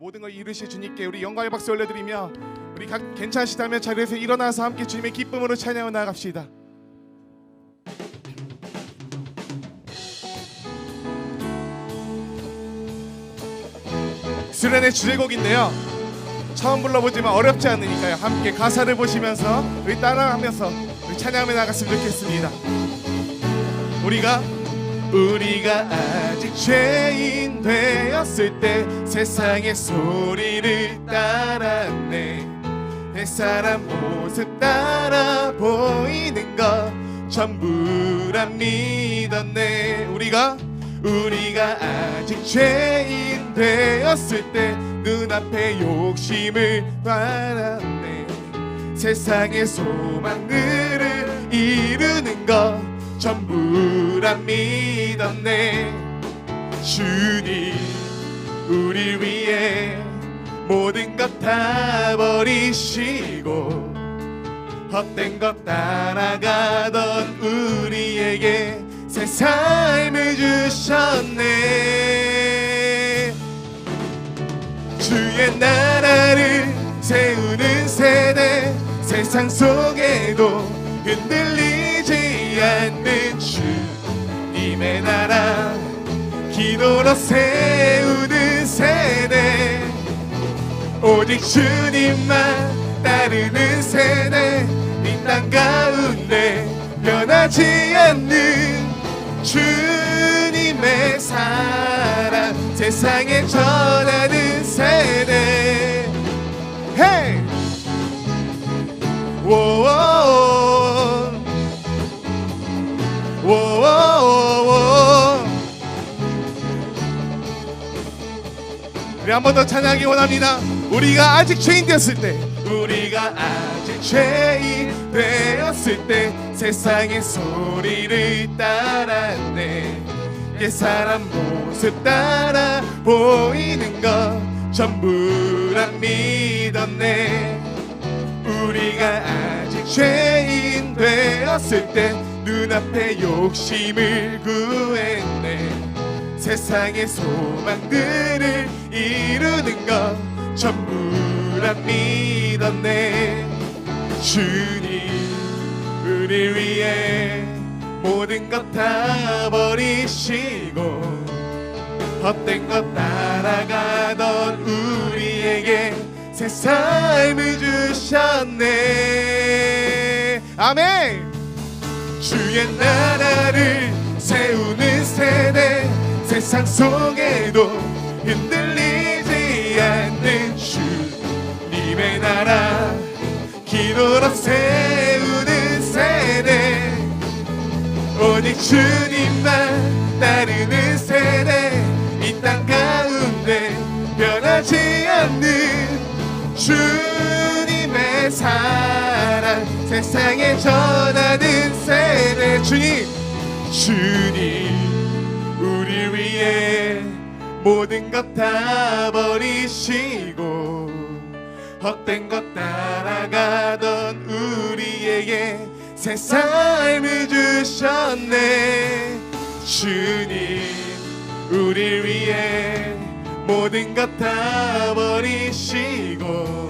모든 걸 이루실 주님께 우리 영광의 박수 올려드리며 우리 각 괜찮으시다면 자리에서 일어나서 함께 주님의 기쁨으로 찬양을 나아갑시다. 수련의 주제곡인데요, 처음 불러보지만 어렵지 않으니까요, 함께 가사를 보시면서 우리 따라하면서 우리 찬양을 나갔으면 좋겠습니다. 우리가 아직 죄인 되었을 때 세상의 소리를 따랐네. 햇사람 모습 따라 보이는 것 전부라 믿었네. 우리가 아직 죄인 되었을 때 눈앞에 욕심을 바랐네. 세상의 소망들을 이루는 것 전부라 믿었네. 주님 우리 위해 모든 것 다 버리시고 헛된 것 따라가던 우리에게 새 삶을 주셨네. 주의 나라를 세우는 세대, 세상 속에도 흔들리지 않는 주님의 나라, 기도로 세우는 세대, 오직 주님만 따르는 세대, 이 땅 가운데 변하지 않는 주님의 사랑 세상에 전하는 세대. 헤이! 우리 한 번 더 찬양하기 원합니다. 우리가 아직 죄인 되었을 때, 우리가 아직 죄인 되었을 때 세상의 소리를 따랐네. 옛사람 모습 따라 보이는 것 전부라 믿었네. 우리가 아직 죄인 되었을 때 눈앞에 욕심을 구했네. 세상의 소망들을 이루는 것 전부라 믿었네. 주님 우리 위해 모든 것 다 버리시고 헛된 것 따라가던 우리에게 새 삶을 주셨네. 아멘. 주의 나라를 세우는 세대, 세상 속에도 흔들리지 않는 주님의 나라, 기도로 세우는 세대, 오직 주님만 따르는 세대, 이 땅 가운데 변하지 않는 주님의 사랑 세상에 전하는 세대. 주님 우리 위해 모든 것 다 버리시고 헛된 것 따라가던 우리에게 새 삶을 주셨네. 주님 우리 위해 모든 것 다 버리시고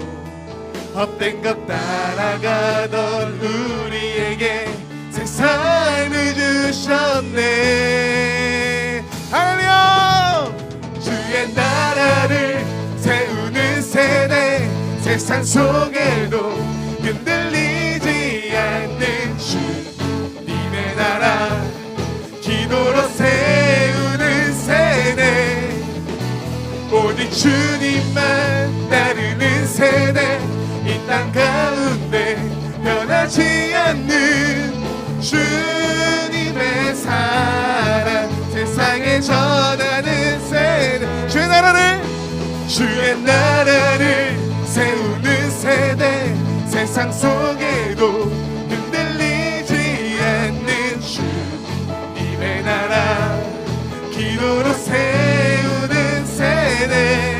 헛된 것 따라가던 우리에게 새 삶을 주셨네. 할렐루야. 주의 나라를 세우는 세대, 세상 속에도 흔들리지 않는 주님의 나라, 기도로 세우는 세대, 오직 주님만 따르는 세대, 이 땅 가운데 변하지 않는 주님의 사랑 세상에 전하는 세대. 주의 나라를 세우는 세대, 세상 속에도 흔들리지 않는 주님의 나라, 기도로 세우는 세대,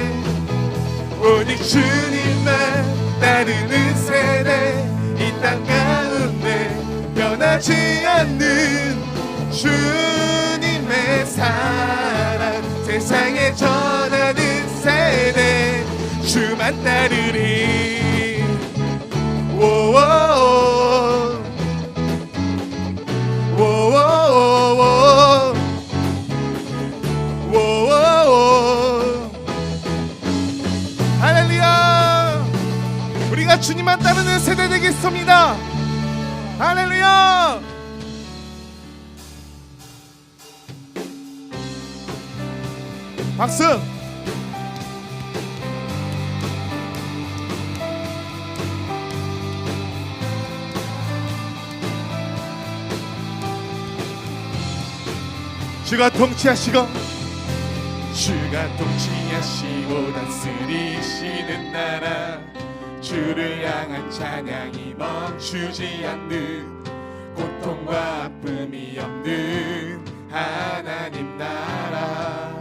오직 주님만 따르는 세대, 이 땅 가운데 변하지 않는 주님의 사랑 세상에 전하는 세대. 주만 따르리. 오오오 오오오 오오오. 할렐루야. 우리가 주님만 따르는 세대 되겠습니다. 할렐루야. 박수. 주가 통치하시고 주가 통치하시고 다스리시는 나라, 주를 향한 찬양이 멈추지 않는, 고통과 아픔이 없는 하나님 나라.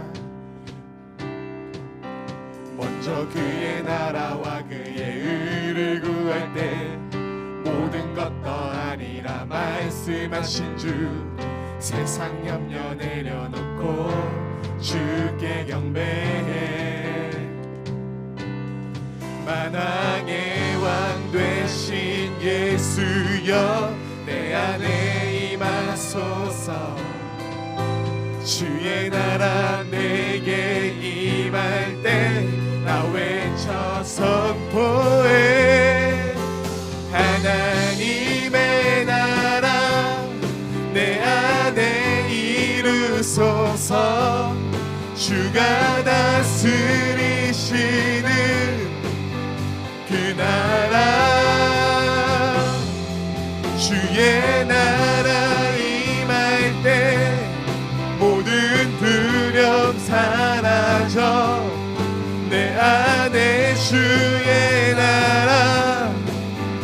먼저 그의 나라와 그의 의를 구할 때 모든 것 더하리라 말씀하신 주, 세상 염려 내려놓고 주께 경배해. 만왕의 왕 되신 예수여, 내 안에 임하소서. 주의 나라 내게 임할 때 나 외쳐 선포해. 하나님의 나라 내 안에 이루소서. 주가 다스리시는 그 나라, 주의 나라 임할 때 모든 두려움 사라져. 내 안에 주의 나라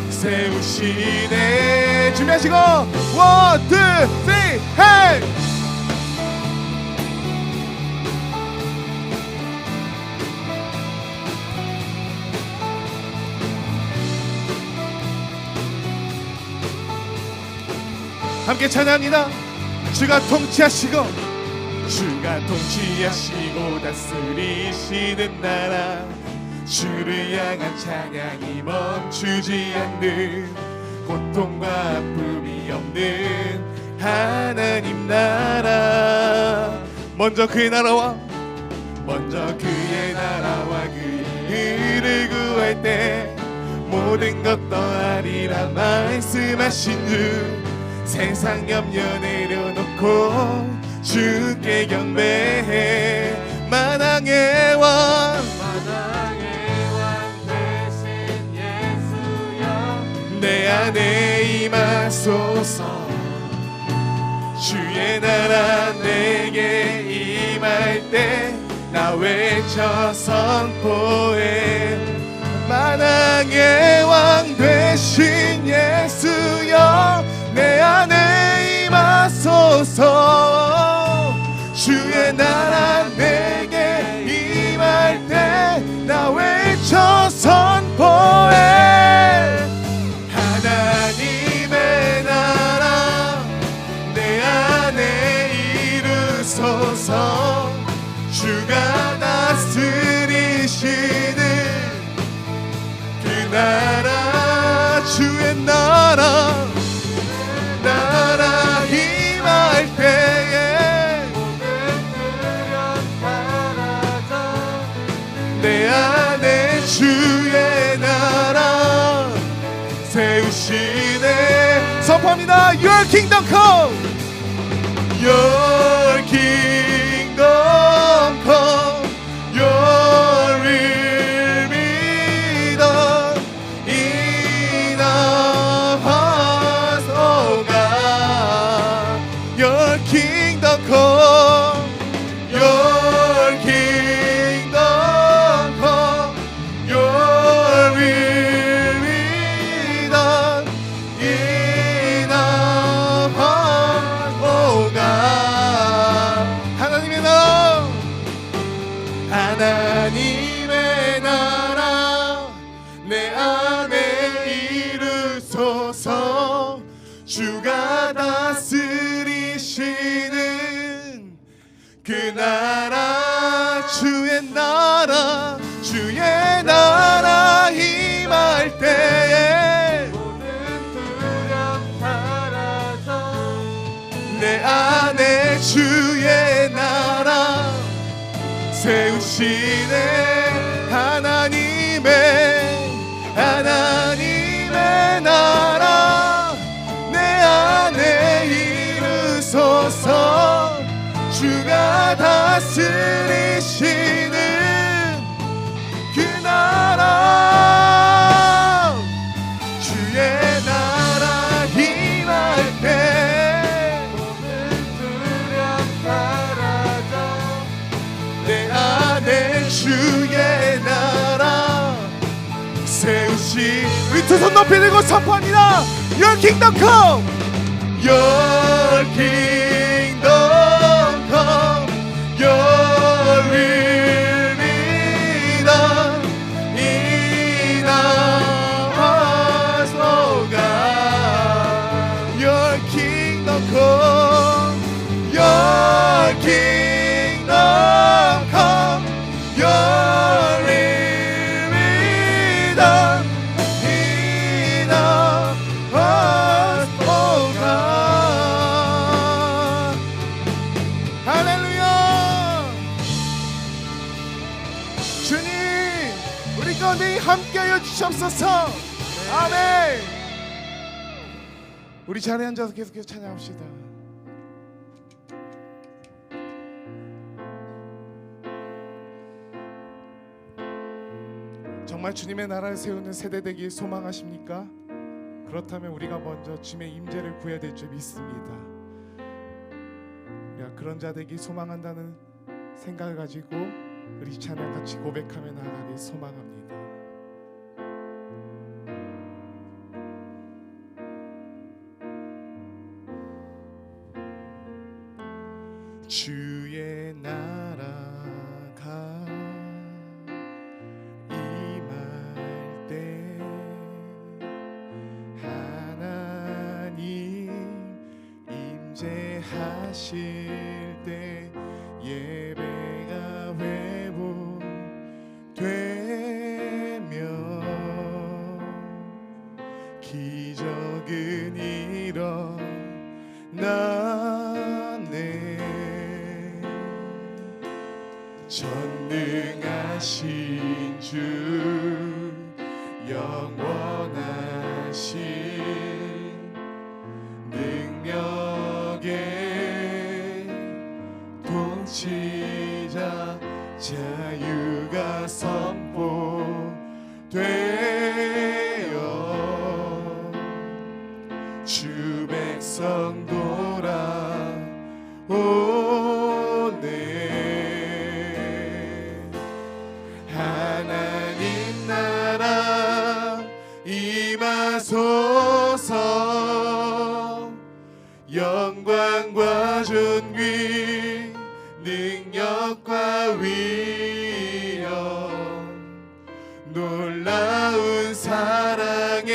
세우시네. 준비하시고 원, 투, 쓰리, 헤이. 함께 찬양합니다. 주가 통치하시고 주가 통치하시고 다스리시는 나라, 주를 향한 찬양이 멈추지 않는, 고통과 아픔이 없는 하나님 나라. 먼저 그의 나라와 그의 의를 구할 때 모든 것 더하리라 말씀하신 주, 세상 염려 내려놓고 주께 경배해. 만왕의 왕 되신 예수여, 내 안에 임하소서. 주의 나라 내게 임할 때 나 외쳐 선포해. 만왕의 왕 되신 예수여, 내 안에 임하소서. 주의 나라 내게 임할 때 나 외쳐 선포해. 하나님의 나라 내 안에 이루소서. 주가 다스리시는 그 나라, 주의 나라 임할 때에 내 안에 주의 나라 세우시네. 선포합니다. Your kingdom come, Your kingdom come, Your will be done in our hearts, oh God. Your kingdom come, Your kingdom come, Your will be done in our hearts, oh God. 하나님의 나라, 하나님의 나라 내 안에 이루소서. 주가 다스리시는 그 나라, 주의 나라, 주의 나라 세우시네 하나님의 나라 내 안에 이루소서. 주가 다스리시는 그 나라, 주의 나라 임할 때 모든 두려움 사라져. 내 안에 주의 나라 세우시. 우리 두 손 높이 들고 선포합니다. Your kingdom come, Your kingdom come, Your will be done in us, oh God. Your kingdom come, Your kingdom come, Your will be done in us, oh God. 할렐루야. 주님, 우리 가운데 함께하여 주시옵소서. 아멘. 우리 자리에 앉아서 계속해서 찬양합시다. 정말 주님의 나라를 세우는 세대 되길 소망하십니까? 그렇다면 우리가 먼저 주님의 임재를 구해야 될 줄 믿습니다. 우리가 그런 자 되길 소망한다는 생각을 가지고 우리 찬양 같이 고백하며 나아가길 소망합니다. 주의 나라가 임할 때 하나님 임재하실 때 예배가 회복되며 기적은 일어나네. 전능하신 주 영원하신 능력의 통치자 자유가 선포되어 주 백성 돌아오네. 하나님 나라 임하소서. 영광과 존귀 능력과 위엄 놀라운 사랑의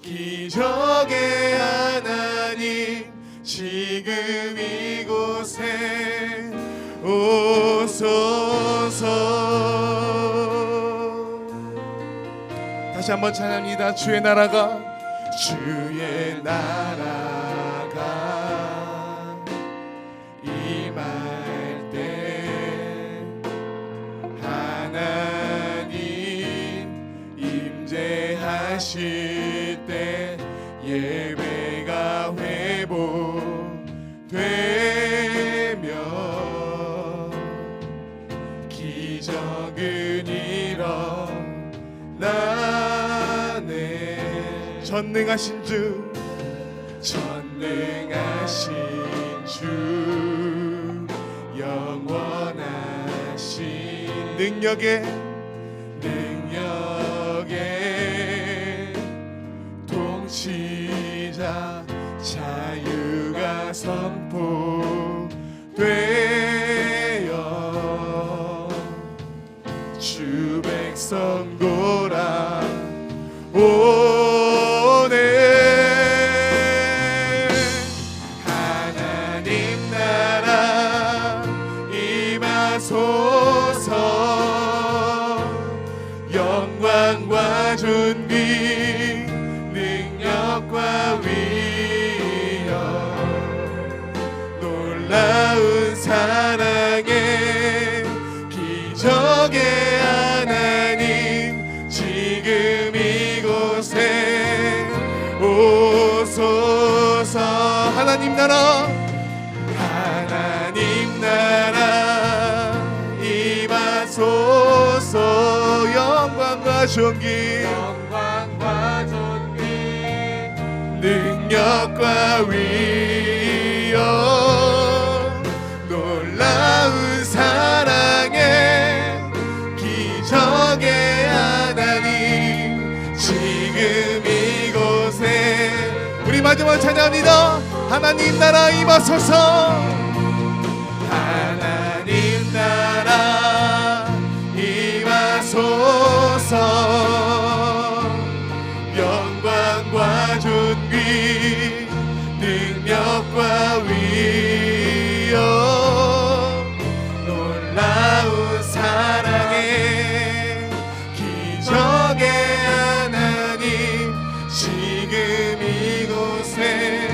기적의 하나님 지금 이곳에 오소서. 다시 한번 찬양합니다. 주의 나라가 임할 때 하나님 임재하실 때 예배가 회복되며 기적은 일어나네. 전능하신 주 영원하신 능력의 통치자 자유가 선포되어 주 백성 돌아오네. 하나님 나라 임하소서. 영광과 존귀 능력과 위엄 놀라운 사랑의 기적의 하나님 지금 이곳에 오소서. 하나님 나라 임하소서. 영광과 존귀 능력과 위엄 놀라운 사랑의 기적의 하나님 지금 이곳에. 우리 마지막 찬양합니다. 하나님 나라 임하소서. 하나님 나라 임하소서. 영광과 존귀 능력과 위엄 놀라운 사랑의 기적의 하나님 지금 이곳에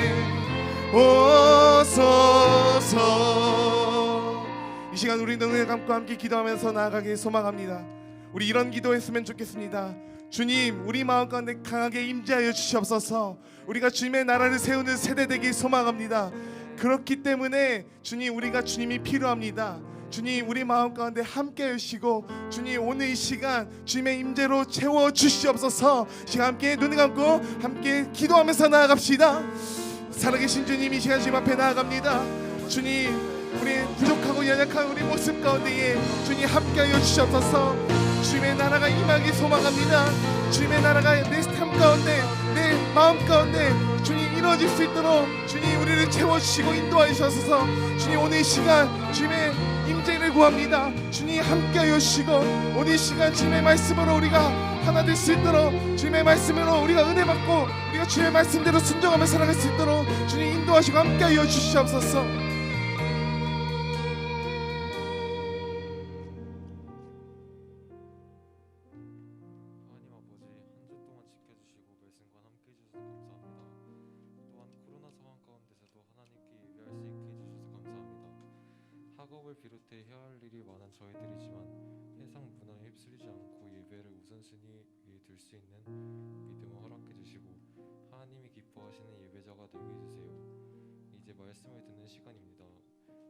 오소서. 이 시간 우리 눈을 감고 함께 기도하면서 나아가길 소망합니다. 우리 이런 기도했으면 좋겠습니다. 주님, 우리 마음 가운데 강하게 임재하여 주시옵소서. 우리가 주님의 나라를 세우는 세대 되길 소망합니다. 그렇기 때문에 주님, 우리가 주님이 필요합니다. 주님, 우리 마음 가운데 함께 해주시고 주님, 오늘 이 시간 주님의 임재로 채워 주시옵소서. 시간 함께 눈을 감고 함께 기도하면서 나아갑시다. 살아계신 주님, 이 시간 주님 앞에 나아갑니다. 주님, 우리 부족하고 연약한 우리 모습 가운데에 주님 함께하여 주시옵소서. 주님의 나라가 임하기 소망합니다. 주님의 나라가 내 삶 가운데 내 마음 가운데 주님 이루어질 수 있도록 주님 우리를 채워주시고 인도하셔서 주님 오늘 이 시간 주님의 임재를 구합니다. 주님 함께하여 주시고 오늘 이 시간 주님의 말씀으로 우리가 하나 될 수 있도록 주님의 말씀으로 우리가 은혜 받고 우리가 주님의 말씀대로 순종하며 살아갈 수 있도록 주님 인도하시고 함께하여 주시옵소서. 학업을 비롯해 해야 할 일이 많은 저희들이지만 세상 문화에 휩쓸리지 않고 예배를 우선순위 위에 둘 수 있는 믿음을 허락해 주시고 하나님이 기뻐하시는 예배자가 되게 해주세요. 이제 말씀을 듣는 시간입니다.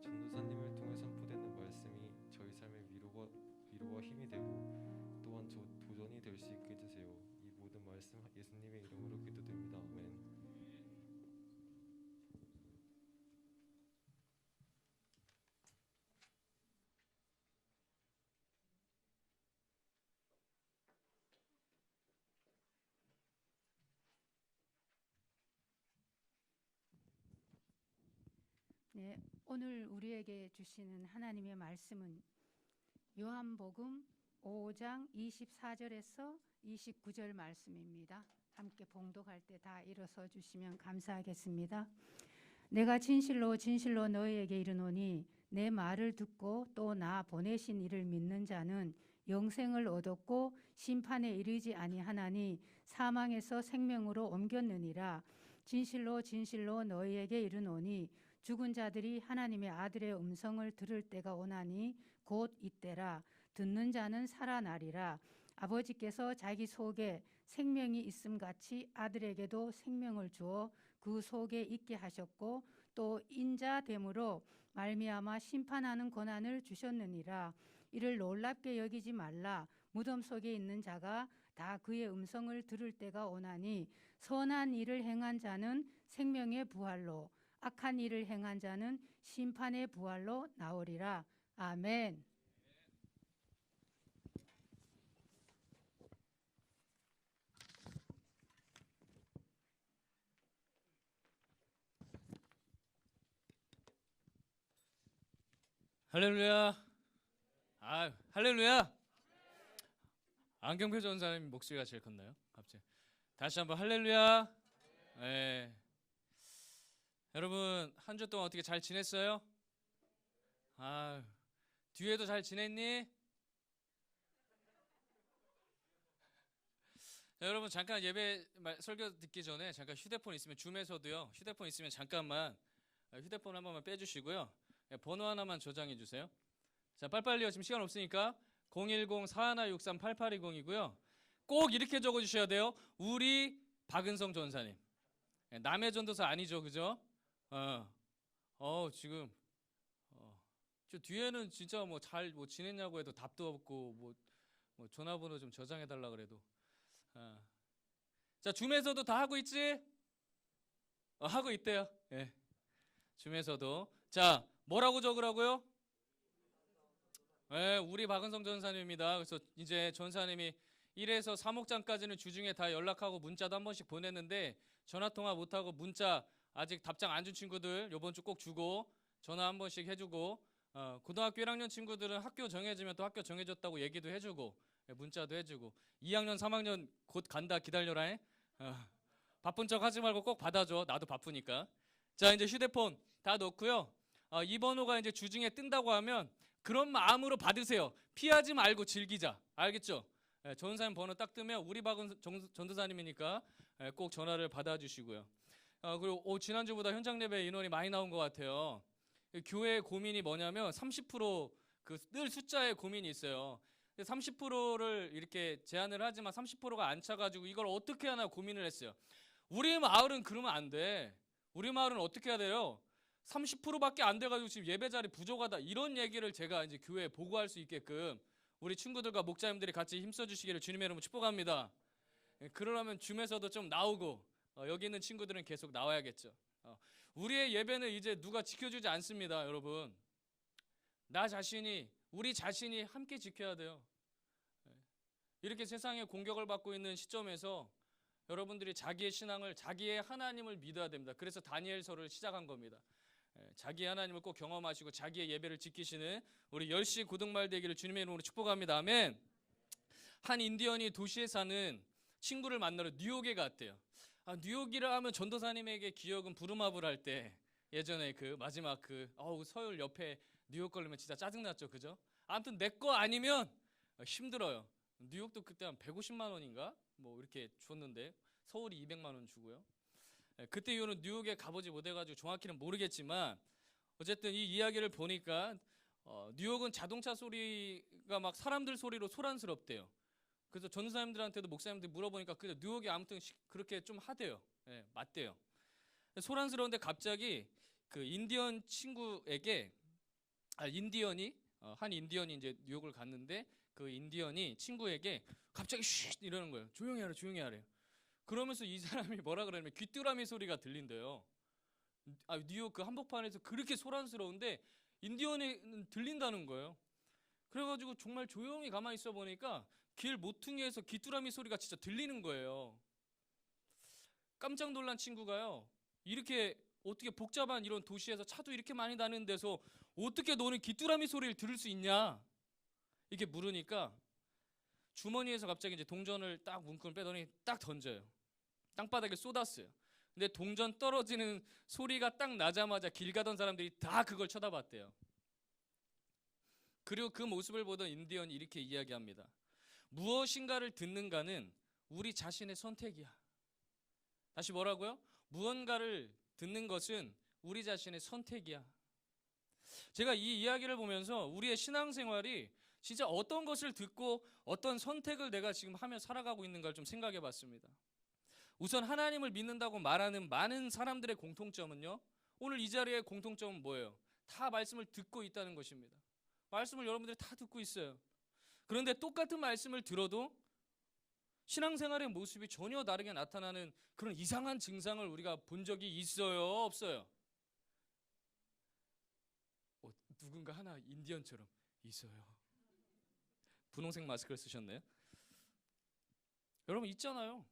전도사님을 통해 선포되는 말씀이 저희 삶의 위로와 힘이 되고 또한 도전이 될 수 있게 해주세요. 이 모든 말씀 예수님의 이름으로 기도드립니다. 아멘. 네, 오늘 우리에게 주시는 하나님의 말씀은 요한복음 5장 24절에서 29절 말씀입니다. 함께 봉독할 때 다 일어서 주시면 감사하겠습니다. 내가 진실로 진실로 너희에게 이르노니 내 말을 듣고 또 나 보내신 이를 믿는 자는 영생을 얻었고 심판에 이르지 아니하나니 사망에서 생명으로 옮겼느니라. 진실로 진실로 너희에게 이르노니 죽은 자들이 하나님의 아들의 음성을 들을 때가 오나니 곧 이때라. 듣는 자는 살아나리라. 아버지께서 자기 속에 생명이 있음같이 아들에게도 생명을 주어 그 속에 있게 하셨고 또 인자됨으로 말미암아 심판하는 권한을 주셨느니라. 이를 놀랍게 여기지 말라. 무덤 속에 있는 자가 다 그의 음성을 들을 때가 오나니 선한 일을 행한 자는 생명의 부활로 악한 일을 행한 자는 심판의 부활로 나오리라. 아멘. 할렐루야. 할렐루야. 안경표 전사님 목소리가 제일 컸나요? 갑자기 다시 한번 할렐루야. 네. 여러분 한 주 동안 어떻게 잘 지냈어요? 뒤에도 잘 지냈니? 자, 여러분 잠깐 예배 설교 듣기 전에 잠깐 휴대폰 있으면 줌에서도요. 휴대폰 있으면 잠깐만 휴대폰 한 번만 빼주시고요. 번호 하나만 저장해 주세요. 자, 빨리빨리요. 지금 시간 없으니까 010-4163-8820이고요. 꼭 이렇게 적어주셔야 돼요. 우리 박은성 전사님. 남의 전도사 아니죠, 그죠? 지금 저 뒤에는 진짜 뭐 잘 뭐 지냈냐고 해도 답도 없고 뭐 전화번호 좀 저장해 달라 그래도. 자, 줌에서도 다 하고 있지? 하고 있대요. 예. 줌에서도. 자, 뭐라고 적으라고요? 예, 우리 박은성 전사님입니다. 그래서 이제 전사님이 1에서 3목장까지는 주중에 다 연락하고 문자도 한 번씩 보냈는데 전화통화 못하고 문자 아직 답장 안 준 친구들 요번 주 꼭 주고 전화 한 번씩 해주고 고등학교 1학년 친구들은 학교 정해지면 또 학교 정해졌다고 얘기도 해주고 문자도 해주고 2학년 3학년 곧 간다 기다려라. 바쁜 척 하지 말고 꼭 받아줘. 나도 바쁘니까. 자, 이제 휴대폰 다 넣고요. 이 번호가 이제 주중에 뜬다고 하면 그런 마음으로 받으세요. 피하지 말고 즐기자. 알겠죠? 전사님 번호 딱 뜨면 우리 박은 전도사님이니까 꼭 전화를 받아주시고요. 그리고 지난주보다 현장 예배 인원이 많이 나온 것 같아요. 교회의 고민이 뭐냐면 30% 늘 숫자에 고민이 있어요. 30%를 이렇게 제한을 하지만 30%가 안 차가지고 이걸 어떻게 하나 고민을 했어요. 우리 마을은 그러면 안 돼. 우리 마을은 어떻게 해야 돼요? 30%밖에 안 돼가지고 지금 예배 자리 부족하다. 이런 얘기를 제가 이제 교회에 보고할 수 있게끔 우리 친구들과 목자님들이 같이 힘써 주시기를 주님의 이름으로 축복합니다. 그러려면 줌에서도 좀 나오고 여기 있는 친구들은 계속 나와야겠죠. 우리의 예배는 이제 누가 지켜주지 않습니다, 여러분. 우리 자신이 함께 지켜야 돼요. 이렇게 세상에 공격을 받고 있는 시점에서 여러분들이 자기의 신앙을, 자기의 하나님을 믿어야 됩니다. 그래서 다니엘서를 시작한 겁니다. 자기의 하나님을 꼭 경험하시고 자기의 예배를 지키시는 우리 10시 고등말 되기를 주님의 이름으로 축복합니다. 아멘. 한 인디언이 도시에 사는 친구를 만나러 뉴욕에 갔대요. 뉴욕이라 하면 전도사님에게 기억은 부루마블 할 때 예전에 그 마지막 서울 옆에 뉴욕 걸리면 진짜 짜증났죠, 그죠? 아무튼 내 거 아니면 힘들어요. 뉴욕도 그때 한 150만 원인가 뭐 이렇게 줬는데 서울이 200만 원 주고요. 그때 이후로는 뉴욕에 가보지 못해가지고 정확히는 모르겠지만 어쨌든 이 이야기를 보니까 뉴욕은 자동차 소리가 막 사람들 소리로 소란스럽대요. 그래서 전도사님들한테도 목사님들 물어보니까 뉴욕이 아무튼 그렇게 좀 하대요. 맞대요. 소란스러운데 갑자기 그 인디언 친구에게 한 인디언이 이제 뉴욕을 갔는데 그 인디언이 친구에게 갑자기 쉿 이러는 거예요. 조용히 하래, 조용히 하래. 그러면서 이 사람이 뭐라 그러냐면 귀뚜라미 소리가 들린대요. 뉴욕 그 한복판에서 그렇게 소란스러운데 인디언이 들린다는 거예요. 그래가지고 정말 조용히 가만히 있어 보니까 길 모퉁이에서 귀뚜라미 소리가 진짜 들리는 거예요. 깜짝 놀란 친구가요. 이렇게 어떻게 복잡한 이런 도시에서 차도 이렇게 많이 다니는 데서 어떻게 너는 귀뚜라미 소리를 들을 수 있냐? 이렇게 물으니까 주머니에서 갑자기 이제 동전을 딱 문구를 빼더니 딱 던져요. 땅바닥에 쏟았어요. 근데 동전 떨어지는 소리가 딱 나자마자 길 가던 사람들이 다 그걸 쳐다봤대요. 그리고 그 모습을 보던 인디언이 이렇게 이야기합니다. 무엇인가를 듣는가는 우리 자신의 선택이야. 다시 뭐라고요? 무언가를 듣는 것은 우리 자신의 선택이야. 제가 이 이야기를 보면서 우리의 신앙생활이 진짜 어떤 것을 듣고 어떤 선택을 내가 지금 하며 살아가고 있는가를 좀 생각해 봤습니다. 우선 하나님을 믿는다고 말하는 많은 사람들의 공통점은요. 오늘 이 자리의 공통점은 뭐예요? 다 말씀을 듣고 있다는 것입니다. 말씀을 여러분들이 다 듣고 있어요. 그런데 똑같은 말씀을 들어도 신앙생활의 모습이 전혀 다르게 나타나는 그런 이상한 증상을 우리가 본 적이 있어요? 없어요? 누군가 하나 인디언처럼 있어요. 분홍색 마스크를 쓰셨네요. 여러분 있잖아요.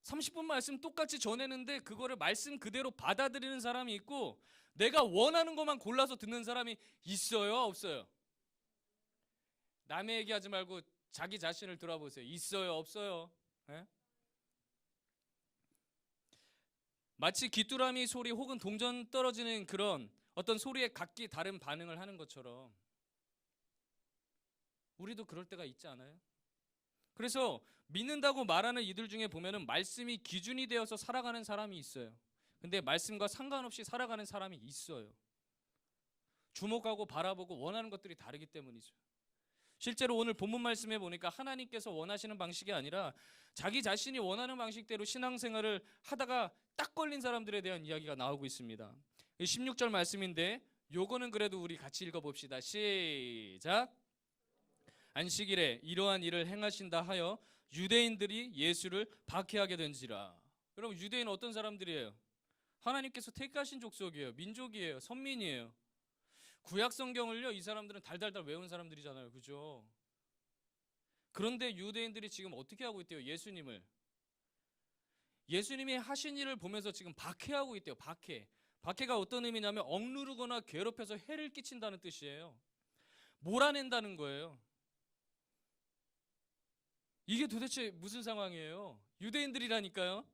30분 말씀 똑같이 전했는데 그거를 말씀 그대로 받아들이는 사람이 있고 내가 원하는 것만 골라서 듣는 사람이 있어요? 없어요? 남의 얘기하지 말고 자기 자신을 돌아보세요. 있어요? 없어요? 에? 마치 귀뚜라미 소리 혹은 동전 떨어지는 그런 어떤 소리에 각기 다른 반응을 하는 것처럼 우리도 그럴 때가 있지 않아요? 그래서 믿는다고 말하는 이들 중에 보면은 말씀이 기준이 되어서 살아가는 사람이 있어요. 근데 말씀과 상관없이 살아가는 사람이 있어요. 주목하고 바라보고 원하는 것들이 다르기 때문이죠. 실제로 오늘 본문 말씀에 보니까 하나님께서 원하시는 방식이 아니라 자기 자신이 원하는 방식대로 신앙생활을 하다가 딱 걸린 사람들에 대한 이야기가 나오고 있습니다. 16절 말씀인데 요거는 그래도 우리 같이 읽어봅시다. 시작. 안식일에 이러한 일을 행하신다 하여 유대인들이 예수를 박해하게 된지라. 여러분, 유대인은 어떤 사람들이에요? 하나님께서 택하신 족속이에요. 민족이에요. 선민이에요. 구약 성경을요, 이 사람들은 달달달 외운 사람들이잖아요. 그죠? 그런데 유대인들이 지금 어떻게 하고 있대요? 예수님이 하신 일을 보면서 지금 박해하고 있대요. 박해가 어떤 의미냐면 억누르거나 괴롭혀서 해를 끼친다는 뜻이에요. 몰아낸다는 거예요. 이게 도대체 무슨 상황이에요? 유대인들이라니까요.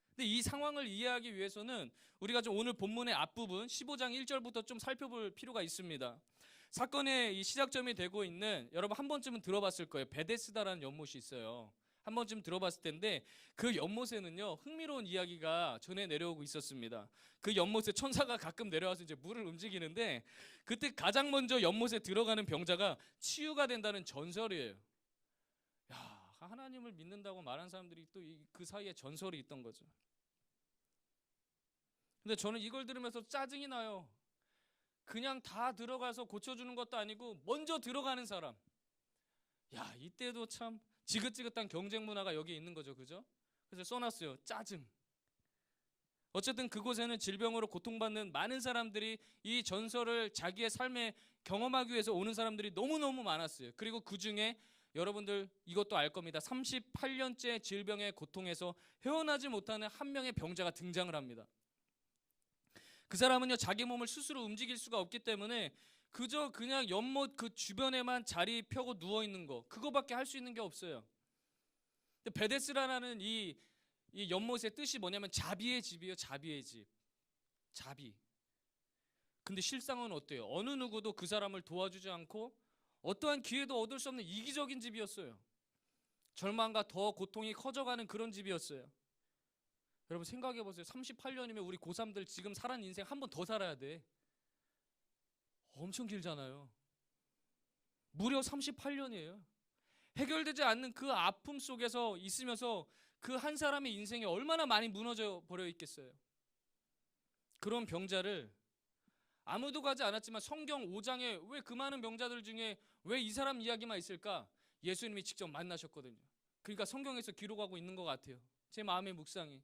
근데 이 상황을 이해하기 위해서는 우리가 좀 오늘 본문의 앞부분 15장 1절부터 좀 살펴볼 필요가 있습니다. 사건의 이 시작점이 되고 있는, 여러분 한 번쯤은 들어봤을 거예요. 베데스다라는 연못이 있어요. 한 번쯤 들어봤을 텐데 그 연못에는요, 흥미로운 이야기가 전해 내려오고 있었습니다. 그 연못에 천사가 가끔 내려와서 이제 물을 움직이는데 그때 가장 먼저 연못에 들어가는 병자가 치유가 된다는 전설이에요. 야, 하나님을 믿는다고 말한 사람들이 또 그 사이에 전설이 있던 거죠. 근데 저는 이걸 들으면서 짜증이 나요. 그냥 다 들어가서 고쳐주는 것도 아니고 먼저 들어가는 사람. 야, 이때도 참 지긋지긋한 경쟁 문화가 여기 있는 거죠. 그죠? 그래서 써놨어요. 짜증. 어쨌든 그곳에는 질병으로 고통받는 많은 사람들이 이 전설을 자기의 삶에 경험하기 위해서 오는 사람들이 너무너무 많았어요. 그리고 그 중에 여러분들 이것도 알 겁니다. 38년째 질병의 고통에서 헤어나지 못하는 한 명의 병자가 등장을 합니다. 그 사람은요, 자기 몸을 스스로 움직일 수가 없기 때문에 그저 그냥 연못 그 주변에만 자리 펴고 누워 있는 거, 그거밖에 할 수 있는 게 없어요. 근데 베데스라라는 이 연못의 뜻이 뭐냐면 자비의 집이에요. 자비의 집. 자비. 근데 실상은 어때요? 어느 누구도 그 사람을 도와주지 않고 어떠한 기회도 얻을 수 없는 이기적인 집이었어요. 절망과 더 고통이 커져가는 그런 집이었어요. 여러분 생각해 보세요. 38년이면 우리 고3들 지금 살아는 인생 한 번 더 살아야 돼. 엄청 길잖아요. 무려 38년이에요. 해결되지 않는 그 아픔 속에서 있으면서 그 한 사람의 인생이 얼마나 많이 무너져 버려 있겠어요. 그런 병자를 아무도 가지 않았지만 성경 5장에 왜 그 많은 병자들 중에 왜 이 사람 이야기만 있을까? 예수님이 직접 만나셨거든요. 그러니까 성경에서 기록하고 있는 것 같아요. 제 마음의 묵상이.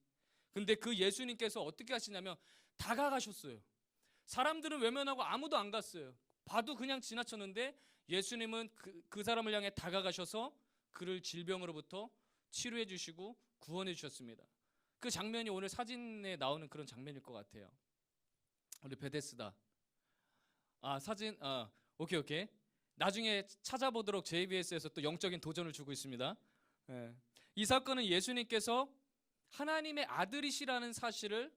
근데 그 예수님께서 어떻게 하시냐면 다가가셨어요. 사람들은 외면하고 아무도 안 갔어요. 봐도 그냥 지나쳤는데 예수님은 그 사람을 향해 다가가셔서 그를 질병으로부터 치료해 주시고 구원해 주셨습니다. 그 장면이 오늘 사진에 나오는 그런 장면일 것 같아요. 우리 베데스다. 사진, 오케이. 나중에 찾아보도록 JBS에서 또 영적인 도전을 주고 있습니다. 네. 이 사건은 예수님께서 하나님의 아들이시라는 사실을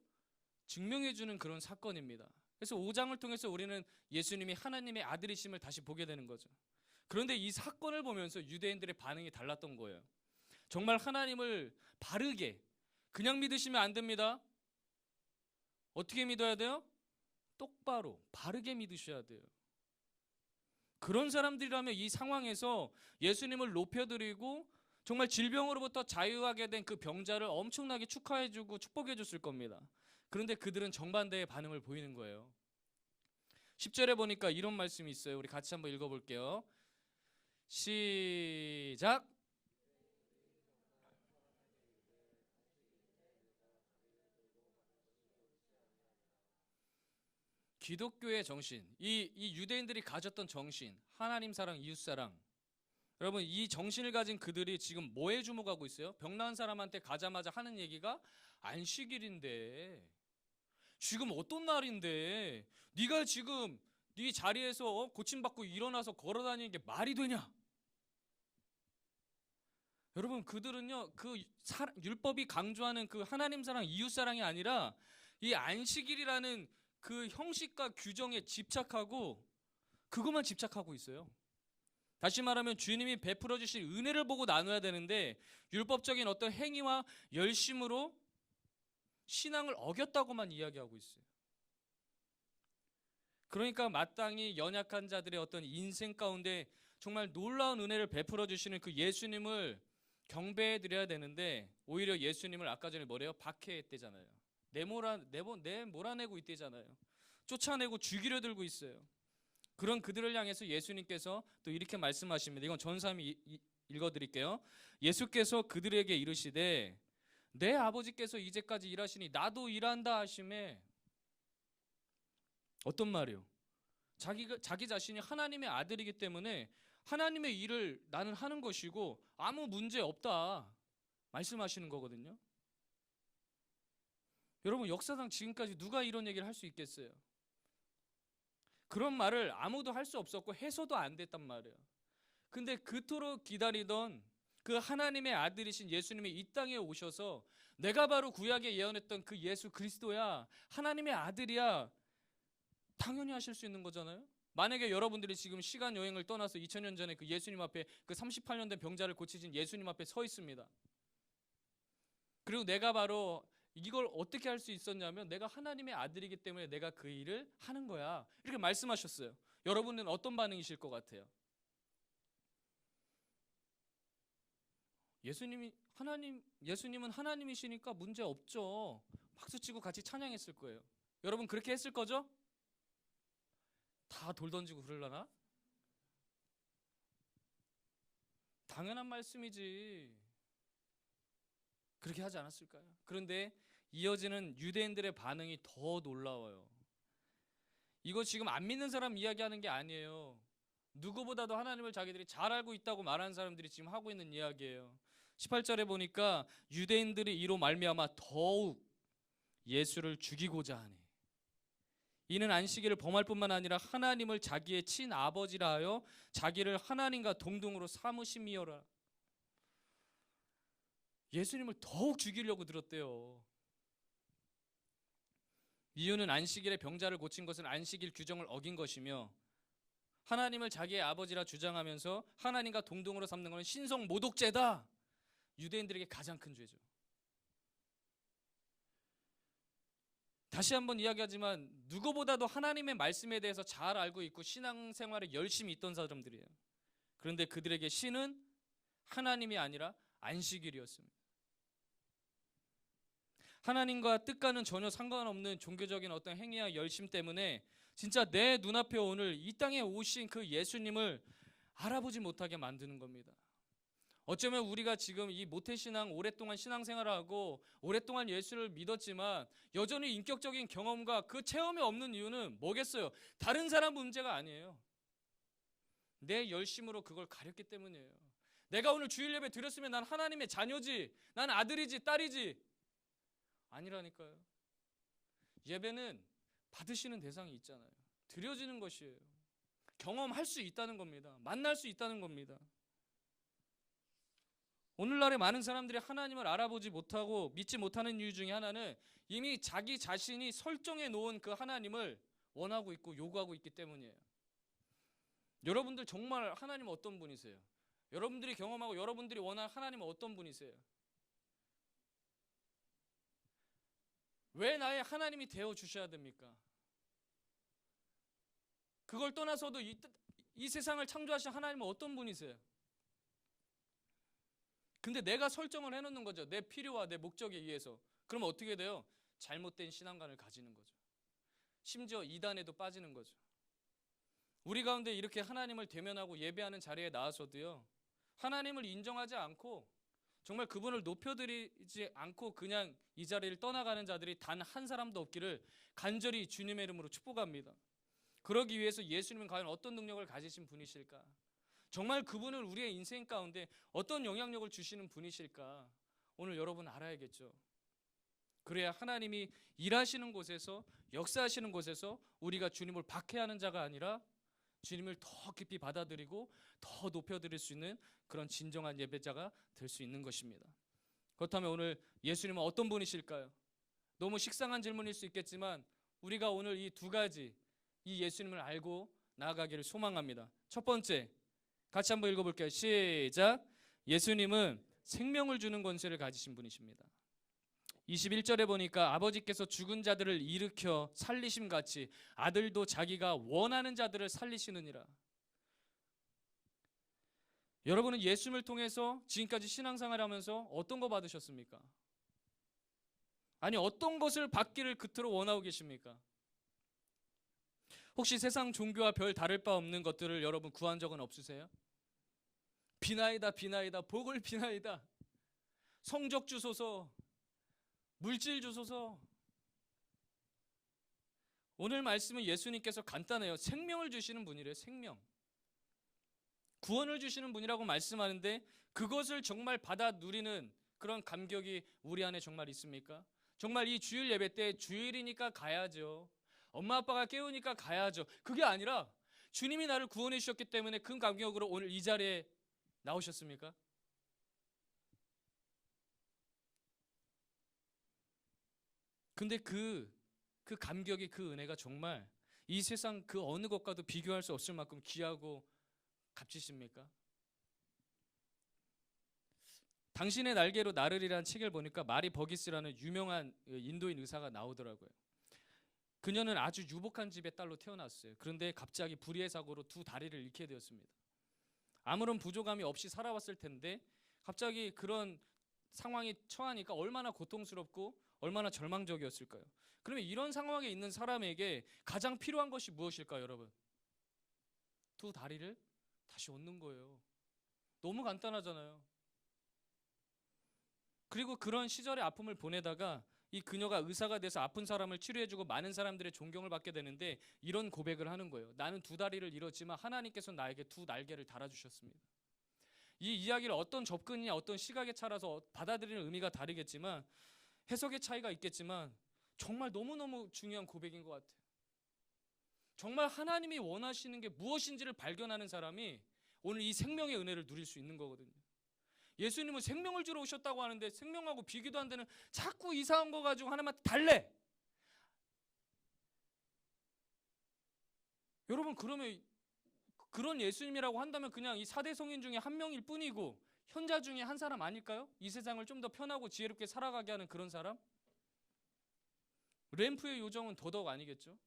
증명해 주는 그런 사건입니다. 그래서 5장을 통해서 우리는 예수님이 하나님의 아들이심을 다시 보게 되는 거죠. 그런데 이 사건을 보면서 유대인들의 반응이 달랐던 거예요. 정말 하나님을 바르게 그냥 믿으시면 안 됩니다. 어떻게 믿어야 돼요? 똑바로 바르게 믿으셔야 돼요. 그런 사람들이라면 이 상황에서 예수님을 높여드리고 정말 질병으로부터 자유하게 된 그 병자를 엄청나게 축하해주고 축복해줬을 겁니다. 그런데 그들은 정반대의 반응을 보이는 거예요. 10절에 보니까 이런 말씀이 있어요. 우리 같이 한번 읽어볼게요. 시작. 기독교의 정신, 이 유대인들이 가졌던 정신, 하나님 사랑, 이웃 사랑. 여러분, 이 정신을 가진 그들이 지금 뭐에 주목하고 있어요? 병 나은 사람한테 가자마자 하는 얘기가 안식일인데, 지금 어떤 날인데 네가 지금 네 자리에서 고침받고 일어나서 걸어다니는 게 말이 되냐? 여러분, 그들은요, 율법이 강조하는 그 하나님 사랑, 이웃 사랑이 아니라 이 안식일이라는 그 형식과 규정에 집착하고 그것만 집착하고 있어요. 다시 말하면 주님이 베풀어 주실 은혜를 보고 나눠야 되는데 율법적인 어떤 행위와 열심으로 신앙을 어겼다고만 이야기하고 있어요. 그러니까 마땅히 연약한 자들의 어떤 인생 가운데 정말 놀라운 은혜를 베풀어 주시는 그 예수님을 경배해 드려야 되는데, 오히려 예수님을 아까 전에 뭐래요? 박해했대잖아요. 몰아내고 있대잖아요. 쫓아내고 죽이려 들고 있어요. 그런 그들을 향해서 예수님께서 또 이렇게 말씀하십니다. 이건 전사함이 읽어드릴게요. 예수께서 그들에게 이르시되 내 아버지께서 이제까지 일하시니 나도 일한다 하심에. 어떤 말이요? 자기 자신이 하나님의 아들이기 때문에 하나님의 일을 나는 하는 것이고 아무 문제 없다 말씀하시는 거거든요. 여러분, 역사상 지금까지 누가 이런 얘기를 할 수 있겠어요? 그런 말을 아무도 할 수 없었고 해서도 안 됐단 말이에요. 근데 그토록 기다리던 그 하나님의 아들이신 예수님이 이 땅에 오셔서 내가 바로 구약에 예언했던 그 예수 그리스도야, 하나님의 아들이야, 당연히 하실 수 있는 거잖아요. 만약에 여러분들이 지금 시간 여행을 떠나서 2000년 전에 그 예수님 앞에, 그 38년 된 병자를 고치신 예수님 앞에 서 있습니다. 그리고 내가 바로 이걸 어떻게 할 수 있었냐면 내가 하나님의 아들이기 때문에 내가 그 일을 하는 거야, 이렇게 말씀하셨어요. 여러분은 어떤 반응이실 것 같아요? 예수님은 하나님이시니까 문제 없죠. 박수치고 같이 찬양했을 거예요. 여러분 그렇게 했을 거죠? 다 돌 던지고 그러려나? 당연한 말씀이지. 그렇게 하지 않았을까요? 그런데 이어지는 유대인들의 반응이 더 놀라워요. 이거 지금 안 믿는 사람 이야기하는 게 아니에요. 누구보다도 하나님을 자기들이 잘 알고 있다고 말하는 사람들이 지금 하고 있는 이야기예요. 18절에 보니까 유대인들이 이로 말미암아 더욱 예수를 죽이고자 하니 이는 안식일을 범할 뿐만 아니라 하나님을 자기의 친아버지라 하여 자기를 하나님과 동등으로 삼으심이어라. 예수님을 더욱 죽이려고 들었대요. 이유는 안식일에 병자를 고친 것은 안식일 규정을 어긴 것이며 하나님을 자기의 아버지라 주장하면서 하나님과 동등으로 삼는 것은 신성 모독죄다. 유대인들에게 가장 큰 죄죠. 다시 한번 이야기하지만 누구보다도 하나님의 말씀에 대해서 잘 알고 있고 신앙생활에 열심히 있던 사람들이에요. 그런데 그들에게 신은 하나님이 아니라 안식일이었습니다. 하나님과 뜻과는 전혀 상관없는 종교적인 어떤 행위와 열심 때문에 진짜 내 눈앞에 오늘 이 땅에 오신 그 예수님을 알아보지 못하게 만드는 겁니다. 어쩌면 우리가 지금 이 모태신앙 오랫동안 신앙생활을 하고 오랫동안 예수를 믿었지만 여전히 인격적인 경험과 그 체험이 없는 이유는 뭐겠어요? 다른 사람 문제가 아니에요. 내 열심으로 그걸 가렸기 때문이에요. 내가 오늘 주일 예배 드렸으면 난 하나님의 자녀지, 난 아들이지, 딸이지. 아니라니까요. 예배는 받으시는 대상이 있잖아요. 드려지는 것이에요. 경험할 수 있다는 겁니다. 만날 수 있다는 겁니다. 오늘날에 많은 사람들이 하나님을 알아보지 못하고 믿지 못하는 이유 중에 하나는 이미 자기 자신이 설정해 놓은 그 하나님을 원하고 있고 요구하고 있기 때문이에요. 여러분들 정말 하나님은 어떤 분이세요? 여러분들이 경험하고 여러분들이 원하는 하나님은 어떤 분이세요? 왜 나의 하나님이 되어 주셔야 됩니까? 그걸 떠나서도 이 세상을 창조하신 하나님은 어떤 분이세요? 근데 내가 설정을 해놓는 거죠. 내 필요와 내 목적에 의해서. 그러면 어떻게 돼요? 잘못된 신앙관을 가지는 거죠. 심지어 이단에도 빠지는 거죠. 우리 가운데 이렇게 하나님을 대면하고 예배하는 자리에 나와서도요, 하나님을 인정하지 않고 정말 그분을 높여드리지 않고 그냥 이 자리를 떠나가는 자들이 단 한 사람도 없기를 간절히 주님의 이름으로 축복합니다. 그러기 위해서 예수님은 과연 어떤 능력을 가지신 분이실까? 정말 그분은 우리의 인생 가운데 어떤 영향력을 주시는 분이실까? 오늘 여러분 알아야겠죠. 그래야 하나님이 일하시는 곳에서, 역사하시는 곳에서 우리가 주님을 박해하는 자가 아니라 주님을 더 깊이 받아들이고 더 높여드릴 수 있는 그런 진정한 예배자가 될 수 있는 것입니다. 그렇다면 오늘 예수님은 어떤 분이실까요? 너무 식상한 질문일 수 있겠지만 우리가 오늘 이 두 가지, 이 예수님을 알고 나아가기를 소망합니다. 첫 번째, 같이 한번 읽어볼게요. 시작. 예수님은 생명을 주는 권세를 가지신 분이십니다. 21절에 보니까 아버지께서 죽은 자들을 일으켜 살리심 같이 아들도 자기가 원하는 자들을 살리시느니라. 여러분은 예수님을 통해서 지금까지 신앙생활 하면서 어떤 거 받으셨습니까? 아니, 어떤 것을 받기를 그토록 원하고 계십니까? 혹시 세상 종교와 별 다를 바 없는 것들을 여러분 구한 적은 없으세요? 비나이다 비나이다 복을 비나이다, 성적 주소서, 물질 주소서. 오늘 말씀은 예수님께서 간단해요. 생명을 주시는 분이래요. 생명, 구원을 주시는 분이라고 말씀하는데 그것을 정말 받아 누리는 그런 감격이 우리 안에 정말 있습니까? 정말 이 주일 예배 때 주일이니까 가야죠, 엄마 아빠가 깨우니까 가야죠, 그게 아니라 주님이 나를 구원해 주셨기 때문에 그 감격으로 오늘 이 자리에 나오셨습니까? 근데 그 감격이, 그 은혜가 정말 이 세상 그 어느 것과도 비교할 수 없을 만큼 귀하고 값지십니까? 당신의 날개로 나르리라는 책을 보니까 마리 버기스라는 유명한 인도인 의사가 나오더라고요. 그녀는 아주 유복한 집의 딸로 태어났어요. 그런데 갑자기 불의의 사고로 두 다리를 잃게 되었습니다. 아무런 부족함이 없이 살아왔을 텐데 갑자기 그런 상황이 처하니까 얼마나 고통스럽고 얼마나 절망적이었을까요? 그러면 이런 상황에 있는 사람에게 가장 필요한 것이 무엇일까요, 여러분? 두 다리를 다시 얻는 거예요. 너무 간단하잖아요. 그리고 그런 시절의 아픔을 보내다가 이 그녀가 의사가 돼서 아픈 사람을 치료해주고 많은 사람들의 존경을 받게 되는데 이런 고백을 하는 거예요. 나는 두 다리를 잃었지만 하나님께서 나에게 두 날개를 달아주셨습니다. 이 이야기를 어떤 접근이냐, 어떤 시각에 차라서 받아들이는 의미가 다르겠지만, 해석의 차이가 있겠지만 정말 너무너무 중요한 고백인 것 같아요. 정말 하나님이 원하시는 게 무엇인지를 발견하는 사람이 오늘 이 생명의 은혜를 누릴 수 있는 거거든요. 예수님은 생명을 주러 오셨다고 하는데 생명하고 비교도 안 되는 자꾸 이상한 거 가지고 하나님한테 달래. 여러분, 그러면 그런 예수님이라고 한다면 그냥 이 4대 성인 중에 한 명일 뿐이고 현자 중에 한 사람 아닐까요? 이 세상을 좀 더 편하고 지혜롭게 살아가게 하는 그런 사람? 램프의 요정은 더더욱 아니겠죠?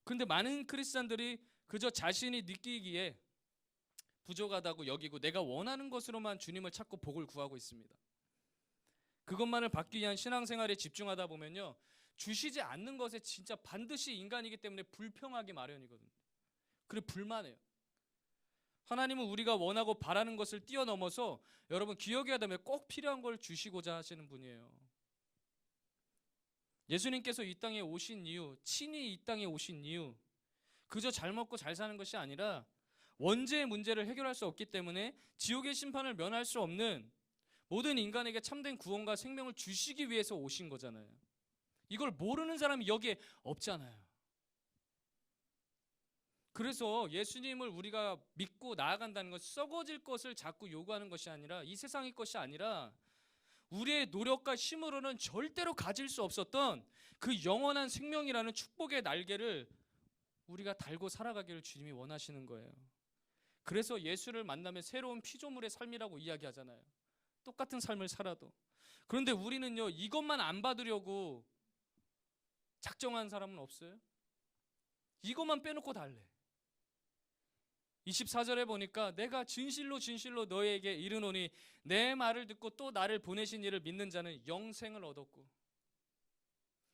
근데 많은 크리스찬들이 그저 자신이 느끼기에 부족하다고 여기고 내가 원하는 것으로만 주님을 찾고 복을 구하고 있습니다. 그것만을 받기 위한 신앙생활에 집중하다 보면요, 주시지 않는 것에 진짜 반드시 인간이기 때문에 불평하기 마련이거든요. 그리고 불만해요. 하나님은 우리가 원하고 바라는 것을 뛰어넘어서 여러분 기억해야 되면 꼭 필요한 걸 주시고자 하시는 분이에요. 예수님께서 이 땅에 오신 이유, 친히 이 땅에 오신 이유, 그저 잘 먹고 잘 사는 것이 아니라 원죄의 문제를 해결할 수 없기 때문에 지옥의 심판을 면할 수 없는 모든 인간에게 참된 구원과 생명을 주시기 위해서 오신 거잖아요. 이걸 모르는 사람이 여기에 없잖아요. 그래서 예수님을 우리가 믿고 나아간다는 것, 썩어질 것을 자꾸 요구하는 것이 아니라, 이 세상의 것이 아니라 우리의 노력과 힘으로는 절대로 가질 수 없었던 그 영원한 생명이라는 축복의 날개를 우리가 달고 살아가기를 주님이 원하시는 거예요. 그래서 예수를 만나면 새로운 피조물의 삶이라고 이야기하잖아요. 똑같은 삶을 살아도. 그런데 우리는요, 이것만 안 받으려고 작정한 사람은 없어요? 이것만 빼놓고 달래. 24절에 보니까 내가 진실로 진실로 너희에게 이르노니 내 말을 듣고 또 나를 보내신 이를 믿는 자는 영생을 얻었고.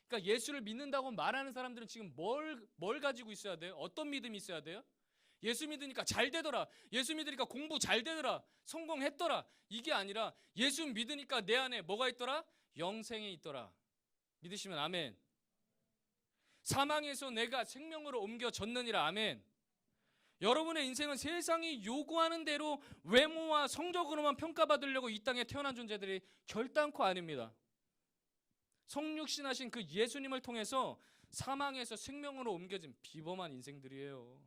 그러니까 예수를 믿는다고 말하는 사람들은 지금 뭘 가지고 있어야 돼요? 어떤 믿음이 있어야 돼요? 예수 믿으니까 잘 되더라, 예수 믿으니까 공부 잘 되더라, 성공했더라, 이게 아니라 예수 믿으니까 내 안에 뭐가 있더라? 영생이 있더라. 믿으시면 아멘. 사망에서 내가 생명으로 옮겨졌느니라. 아멘. 여러분의 인생은 세상이 요구하는 대로 외모와 성적으로만 평가받으려고 이 땅에 태어난 존재들이 결단코 아닙니다. 성육신하신 그 예수님을 통해서 사망에서 생명으로 옮겨진 비범한 인생들이에요.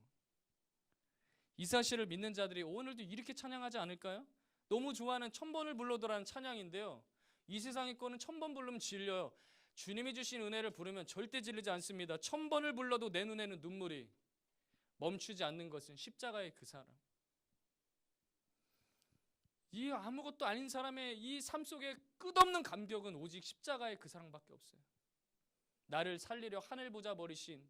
이 사실을 믿는 자들이 오늘도 이렇게 찬양하지 않을까요? 너무 좋아하는 1000번을 불러도라는 찬양인데요, 이 세상의 거는 1000번 부르면 질려요. 주님이 주신 은혜를 부르면 절대 질리지 않습니다. 1000번을 불러도 내 눈에는 눈물이 멈추지 않는 것은 십자가의 그 사람. 이 아무것도 아닌 사람의 이 삶 속에 끝없는 감격은 오직 십자가의 그 사랑밖에 없어요. 나를 살리려 하늘 보자 버리신,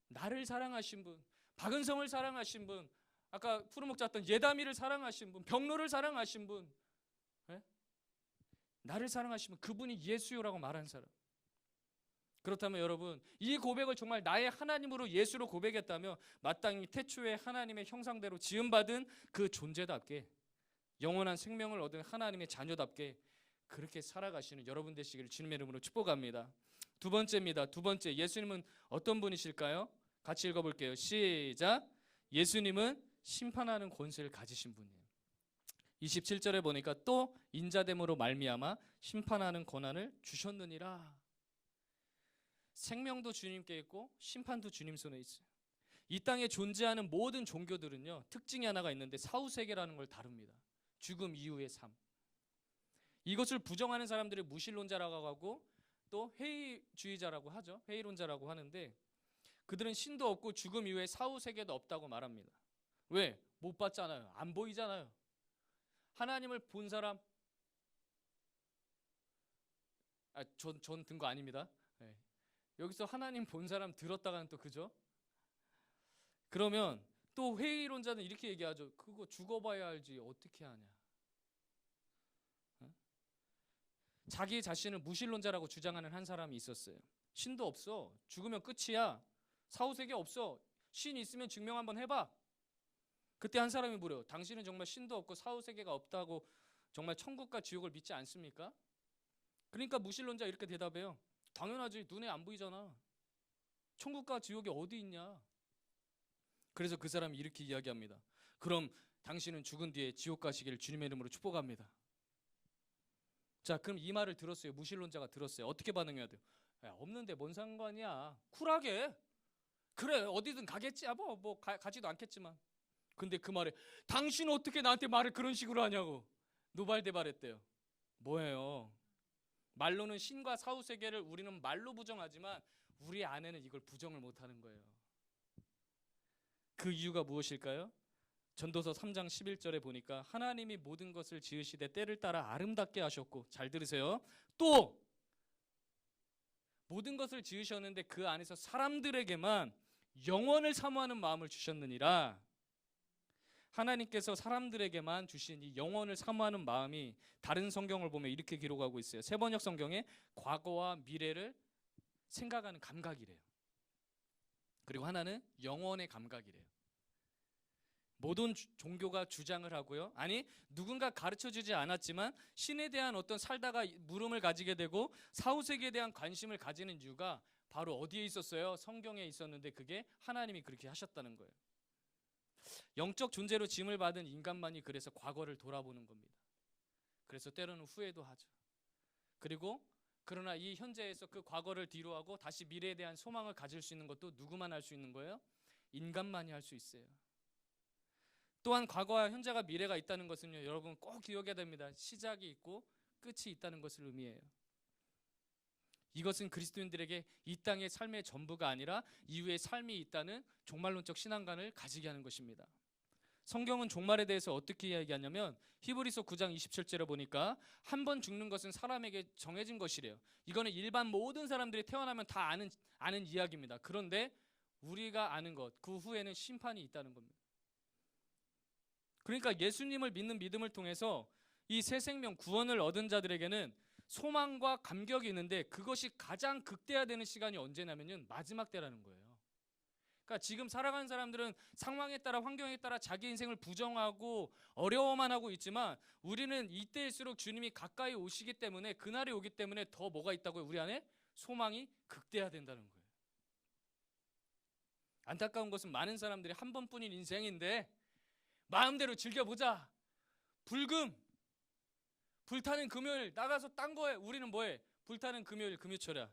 나를 사랑하신 분, 박은성을 사랑하신 분, 아까 푸르목 잤던 예다미를 사랑하신 분, 병로를 사랑하신 분, 예? 나를 사랑하신 분, 그분이 예수요라고 말한 사람. 그렇다면 여러분, 이 고백을 정말 나의 하나님으로 예수로 고백했다면 마땅히 태초에 하나님의 형상대로 지음받은 그 존재답게, 영원한 생명을 얻은 하나님의 자녀답게 그렇게 살아가시는 여러분 되시기를 주님의 이름으로 축복합니다. 두 번째입니다. 두 번째, 예수님은 어떤 분이실까요? 같이 읽어볼게요. 시작. 예수님은 심판하는 권세를 가지신 분이에요. 27절에 보니까 또 인자됨으로 말미암아 심판하는 권한을 주셨느니라. 생명도 주님께 있고 심판도 주님 손에 있어요. 이 땅에 존재하는 모든 종교들은요, 특징이 하나가 있는데 사후세계라는 걸 다룹니다. 죽음 이후의 삶. 이것을 부정하는 사람들이 무신론자라고 하고 또 회의주의자라고 하죠. 회의론자라고 하는데, 그들은 신도 없고 죽음 이후에 사후세계도 없다고 말합니다. 왜? 못 봤잖아요. 안 보이잖아요. 하나님을 본 사람, 전 든 거 아닙니다. 네. 여기서 하나님 본 사람 들었다가는 또 그죠? 그러면 또 회의론자는 이렇게 얘기하죠. 그거 죽어봐야 알지 어떻게 하냐. 자기 자신을 무신론자라고 주장하는 한 사람이 있었어요. 신도 없어. 죽으면 끝이야. 사후세계 없어. 신 있으면 증명 한번 해봐. 그때 한 사람이 물어요. 당신은 정말 신도 없고 사후세계가 없다고 정말 천국과 지옥을 믿지 않습니까? 그러니까 무신론자 이렇게 대답해요. 당연하지. 눈에 안 보이잖아. 천국과 지옥이 어디 있냐. 그래서 그 사람이 이렇게 이야기합니다. 그럼 당신은 죽은 뒤에 지옥 가시기를 주님의 이름으로 축복합니다. 자, 그럼 이 말을 들었어요. 무신론자가 들었어요. 어떻게 반응해야 돼요? 야, 없는데 뭔 상관이야. 쿨하게. 그래, 어디든 가겠지. 가지도 않겠지만. 근데 그 말에 당신은 어떻게 나한테 말을 그런 식으로 하냐고 노발대발했대요. 뭐예요? 말로는 신과 사후세계를 우리는 말로 부정하지만 우리 안에는 이걸 부정을 못하는 거예요. 그 이유가 무엇일까요? 전도서 3장 11절에 보니까 하나님이 모든 것을 지으시되 때를 따라 아름답게 하셨고, 잘 들으세요. 또 모든 것을 지으셨는데 그 안에서 사람들에게만 영원을 사모하는 마음을 주셨느니라. 하나님께서 사람들에게만 주신 이 영원을 사모하는 마음이 다른 성경을 보면 이렇게 기록하고 있어요. 세번역 성경에 과거와 미래를 생각하는 감각이래요. 그리고 하나는 영원의 감각이래요. 모든 종교가 주장을 하고요. 아니, 누군가 가르쳐주지 않았지만 신에 대한 어떤 살다가 물음을 가지게 되고 사후세계에 대한 관심을 가지는 이유가 바로 어디에 있었어요? 성경에 있었는데 그게 하나님이 그렇게 하셨다는 거예요. 영적 존재로 지음을 받은 인간만이 그래서 과거를 돌아보는 겁니다. 그래서 때로는 후회도 하죠. 그리고 그러나 이 현재에서 그 과거를 뒤로하고 다시 미래에 대한 소망을 가질 수 있는 것도 누구만 할 수 있는 거예요? 인간만이 할 수 있어요. 또한 과거와 현재가 미래가 있다는 것은요, 여러분 꼭 기억해야 됩니다. 시작이 있고 끝이 있다는 것을 의미해요. 이것은 그리스도인들에게 이 땅의 삶의 전부가 아니라 이후의 삶이 있다는 종말론적 신앙관을 가지게 하는 것입니다. 성경은 종말에 대해서 어떻게 이야기하냐면 히브리서 9장 27절에 보니까 한 번 죽는 것은 사람에게 정해진 것이래요. 이거는 일반 모든 사람들이 태어나면 다 아는 이야기입니다. 그런데 우리가 아는 것, 그 후에는 심판이 있다는 겁니다. 그러니까 예수님을 믿는 믿음을 통해서 이 새 생명 구원을 얻은 자들에게는 소망과 감격이 있는데 그것이 가장 극대화되는 시간이 언제냐면요, 마지막 때라는 거예요. 그러니까 지금 살아가는 사람들은 상황에 따라 환경에 따라 자기 인생을 부정하고 어려워만 하고 있지만 우리는 이때일수록 주님이 가까이 오시기 때문에, 그날이 오기 때문에 더 뭐가 있다고요? 우리 안에 소망이 극대화된다는 거예요. 안타까운 것은 많은 사람들이 한 번뿐인 인생인데 마음대로 즐겨보자. 불타는 금요일 나가서 딴 거에 우리는 뭐해? 불타는 금요일 금요철야.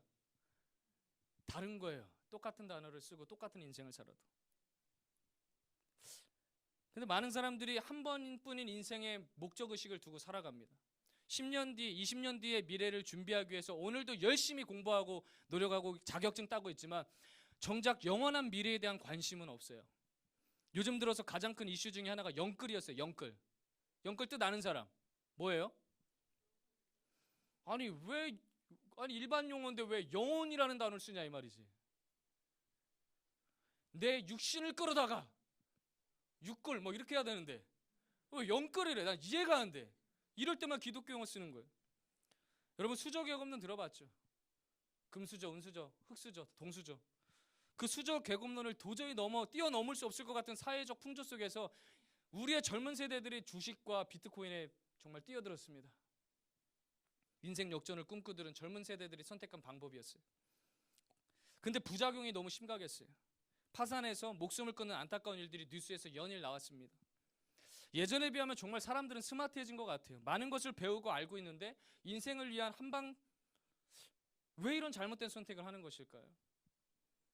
다른 거예요. 똑같은 단어를 쓰고 똑같은 인생을 살아도. 근데 많은 사람들이 한 번뿐인 인생에 목적의식을 두고 살아갑니다. 10년 뒤, 20년 뒤의 미래를 준비하기 위해서 오늘도 열심히 공부하고 노력하고 자격증 따고 있지만 정작 영원한 미래에 대한 관심은 없어요. 요즘 들어서 가장 큰 이슈 중에 하나가 영끌이었어요. 영끌. 영끌 뜻 아는 사람 뭐예요? 아니 일반 용어인데 왜 영혼이라는 단어를 쓰냐 이 말이지. 내 육신을 끌어다가 육끌 뭐 이렇게 해야 되는데 왜 영끌이래? 난 이해가 안 돼. 이럴 때만 기독교 용어 쓰는 거예요. 여러분 수저 계급론 들어봤죠? 금수저, 은수저, 흑수저, 동수저. 그 수저 계급론을 도저히 뛰어넘을 수 없을 것 같은 사회적 풍조 속에서 우리의 젊은 세대들이 주식과 비트코인에 정말 뛰어들었습니다. 인생 역전을 꿈꾸던 젊은 세대들이 선택한 방법이었어요. 근데 부작용이 너무 심각했어요. 파산해서 목숨을 끊는 안타까운 일들이 뉴스에서 연일 나왔습니다. 예전에 비하면 정말 사람들은 스마트해진 것 같아요. 많은 것을 배우고 알고 있는데 인생을 위한 왜 이런 잘못된 선택을 하는 것일까요?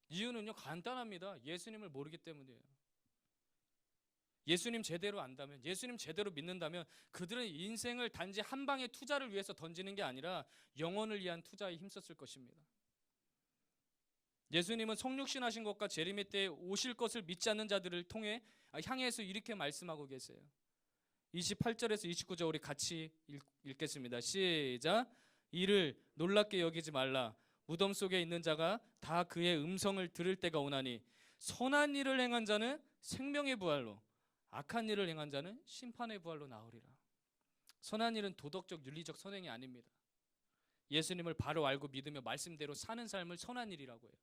이유는요 간단합니다. 예수님을 모르기 때문이에요. 예수님 제대로 안다면, 예수님 제대로 믿는다면 그들은 인생을 단지 한 방의 투자를 위해서 던지는 게 아니라 영혼을 위한 투자에 힘썼을 것입니다. 예수님은 성육신하신 것과 재림의 때에 오실 것을 믿지 않는 자들을 향해서 이렇게 말씀하고 계세요. 28절에서 29절 우리 같이 읽겠습니다. 시작. 이를 놀랍게 여기지 말라. 무덤 속에 있는 자가 다 그의 음성을 들을 때가 오나니 선한 일을 행한 자는 생명의 부활로, 악한 일을 행한 자는 심판의 부활로 나오리라. 선한 일은 도덕적 윤리적 선행이 아닙니다. 예수님을 바로 알고 믿으며 말씀대로 사는 삶을 선한 일이라고 해요.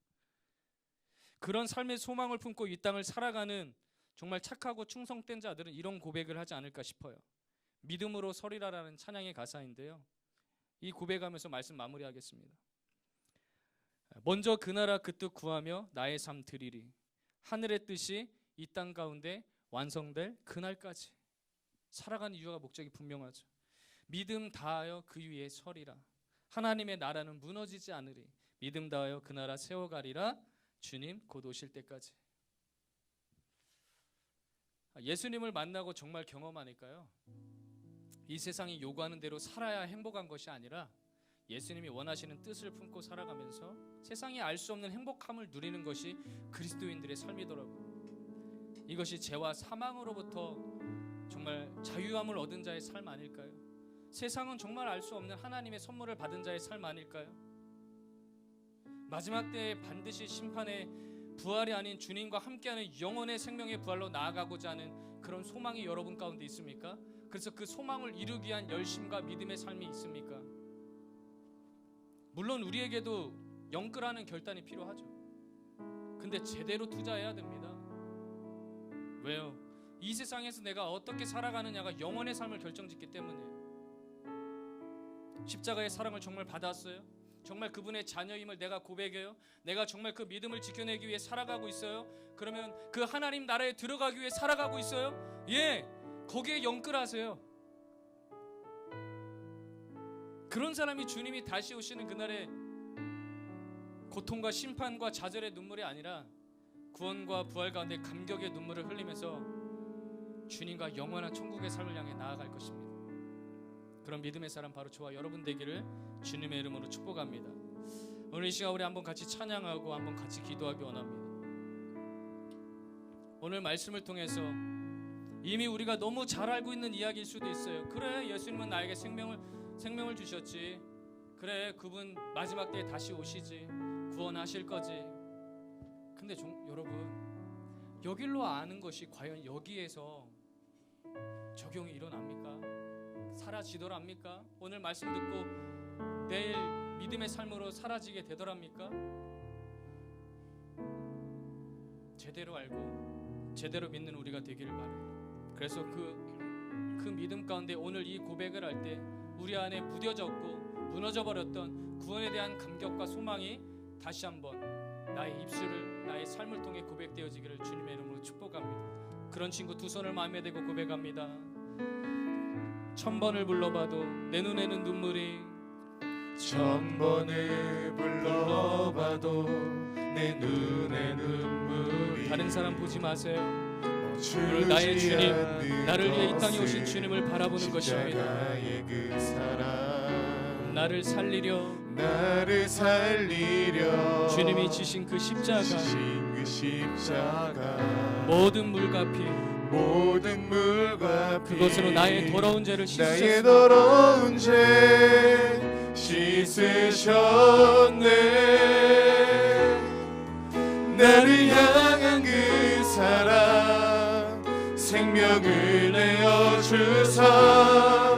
그런 삶의 소망을 품고 이 땅을 살아가는 정말 착하고 충성된 자들은 이런 고백을 하지 않을까 싶어요. 믿음으로 서리라라는 찬양의 가사인데요. 이 고백하면서 말씀 마무리하겠습니다. 먼저 그 나라 그 뜻 구하며 나의 삶 드리리. 하늘의 뜻이 이 땅 가운데 완성될 그날까지 살아가는 이유가 목적이 분명하죠. 믿음 다하여 그 위에 서리라. 하나님의 나라는 무너지지 않으리. 믿음 다하여 그 나라 세워가리라. 주님 곧 오실 때까지. 예수님을 만나고 정말 경험하니까요, 이 세상이 요구하는 대로 살아야 행복한 것이 아니라 예수님이 원하시는 뜻을 품고 살아가면서 세상이 알 수 없는 행복함을 누리는 것이 그리스도인들의 삶이더라고요. 이것이 죄와 사망으로부터 정말 자유함을 얻은 자의 삶 아닐까요? 세상은 정말 알 수 없는 하나님의 선물을 받은 자의 삶 아닐까요? 마지막 때에 반드시 심판의 부활이 아닌 주님과 함께하는 영원의 생명의 부활로 나아가고자 하는 그런 소망이 여러분 가운데 있습니까? 그래서 그 소망을 이루기 위한 열심과 믿음의 삶이 있습니까? 물론 우리에게도 영끌하는 결단이 필요하죠. 근데 제대로 투자해야 됩니다. 왜요? 이 세상에서 내가 어떻게 살아가느냐가 영원의 삶을 결정짓기 때문이에요. 십자가의 사랑을 정말 받았어요? 정말 그분의 자녀임을 내가 고백해요? 내가 정말 그 믿음을 지켜내기 위해 살아가고 있어요? 그러면 그 하나님 나라에 들어가기 위해 살아가고 있어요? 예, 거기에 영끌하세요. 그런 사람이 주님이 다시 오시는 그날에 고통과 심판과 좌절의 눈물이 아니라 구원과 부활 가운데 감격의 눈물을 흘리면서 주님과 영원한 천국의 삶을 향해 나아갈 것입니다. 그런 믿음의 사람 바로 저와 여러분 되기를 주님의 이름으로 축복합니다. 오늘 이 시간 우리 한번 같이 찬양하고 한번 같이 기도하기 원합니다. 오늘 말씀을 통해서 이미 우리가 너무 잘 알고 있는 이야기일 수도 있어요. 그래, 예수님은 나에게 생명을 주셨지. 그래, 그분 마지막 때에 다시 오시지. 구원하실 거지. 근데 여러분, 여길로 아는 것이 과연 여기에서 적용이 일어납니까? 사라지더랍니까? 오늘 말씀 듣고 내일 믿음의 삶으로 사라지게 되더랍니까? 제대로 알고 제대로 믿는 우리가 되기를 바라요. 그래서 그 믿음 가운데 오늘 이 고백을 할 때 우리 안에 무뎌졌고 무너져버렸던 구원에 대한 감격과 소망이 다시 한번 나의 입술을, 나의 삶을 통해 고백되어지기를 주님의 이름으로 축복합니다. 그런 친구 두 손을 마음에 대고 고백합니다. 1000번을 불러봐도 내 눈에는 눈물이, 1000번을 불러봐도 내 눈에 눈물이. 다른 사람 보지 마세요. 오늘 나의 주님, 나를 위해 이 땅에 오신 주님을 바라보는 것입니다. 그 사랑, 나를 살리려 주님이 지신 그 십자가, 모든 물값이 모든 물과 피 그것으로 나의 더러운 죄를 나의 씻으셨습니다. 더러운 죄 씻으셨네. 나를 향한 그 사랑 생명을 내어 주사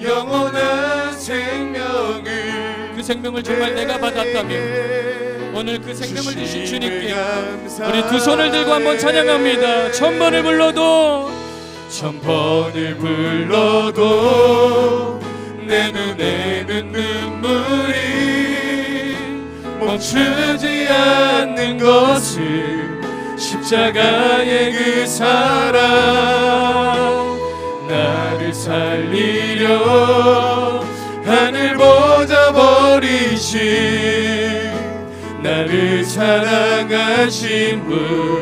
영원한 생명을 그 생명을 정말 내가 받았다면 오늘 그 생명을 주신 주님께 우리 두 손을 들고 한번 찬양합니다. 천번을 불러도 천번을 불러도 내 눈에는 눈물이 멈추지 않는 것을 십자가의 그 사랑 나를 살리려 하늘보다 버리신 나를 사랑하신 분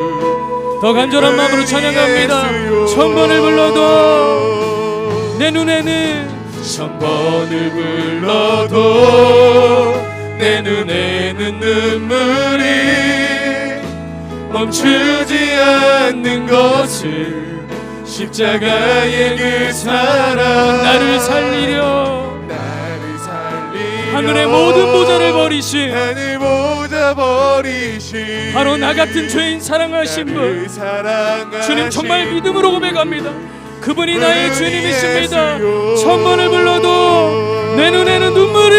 더 간절한 마음으로 찬양합니다. 천번을 불러도 내 눈에는 천번을 불러도 내 눈에는 눈물이 멈추지 않는 것을 십자가의 그 사랑 나를 살리려 하늘의 모든 보좌를 버리신 하늘 보좌 버리신 바로 나 같은 죄인 사랑하신 분 주님 정말 믿음으로 고백합니다. 그분이 나의 주님이십니다. 천번을 불러도 내 눈에는 눈물이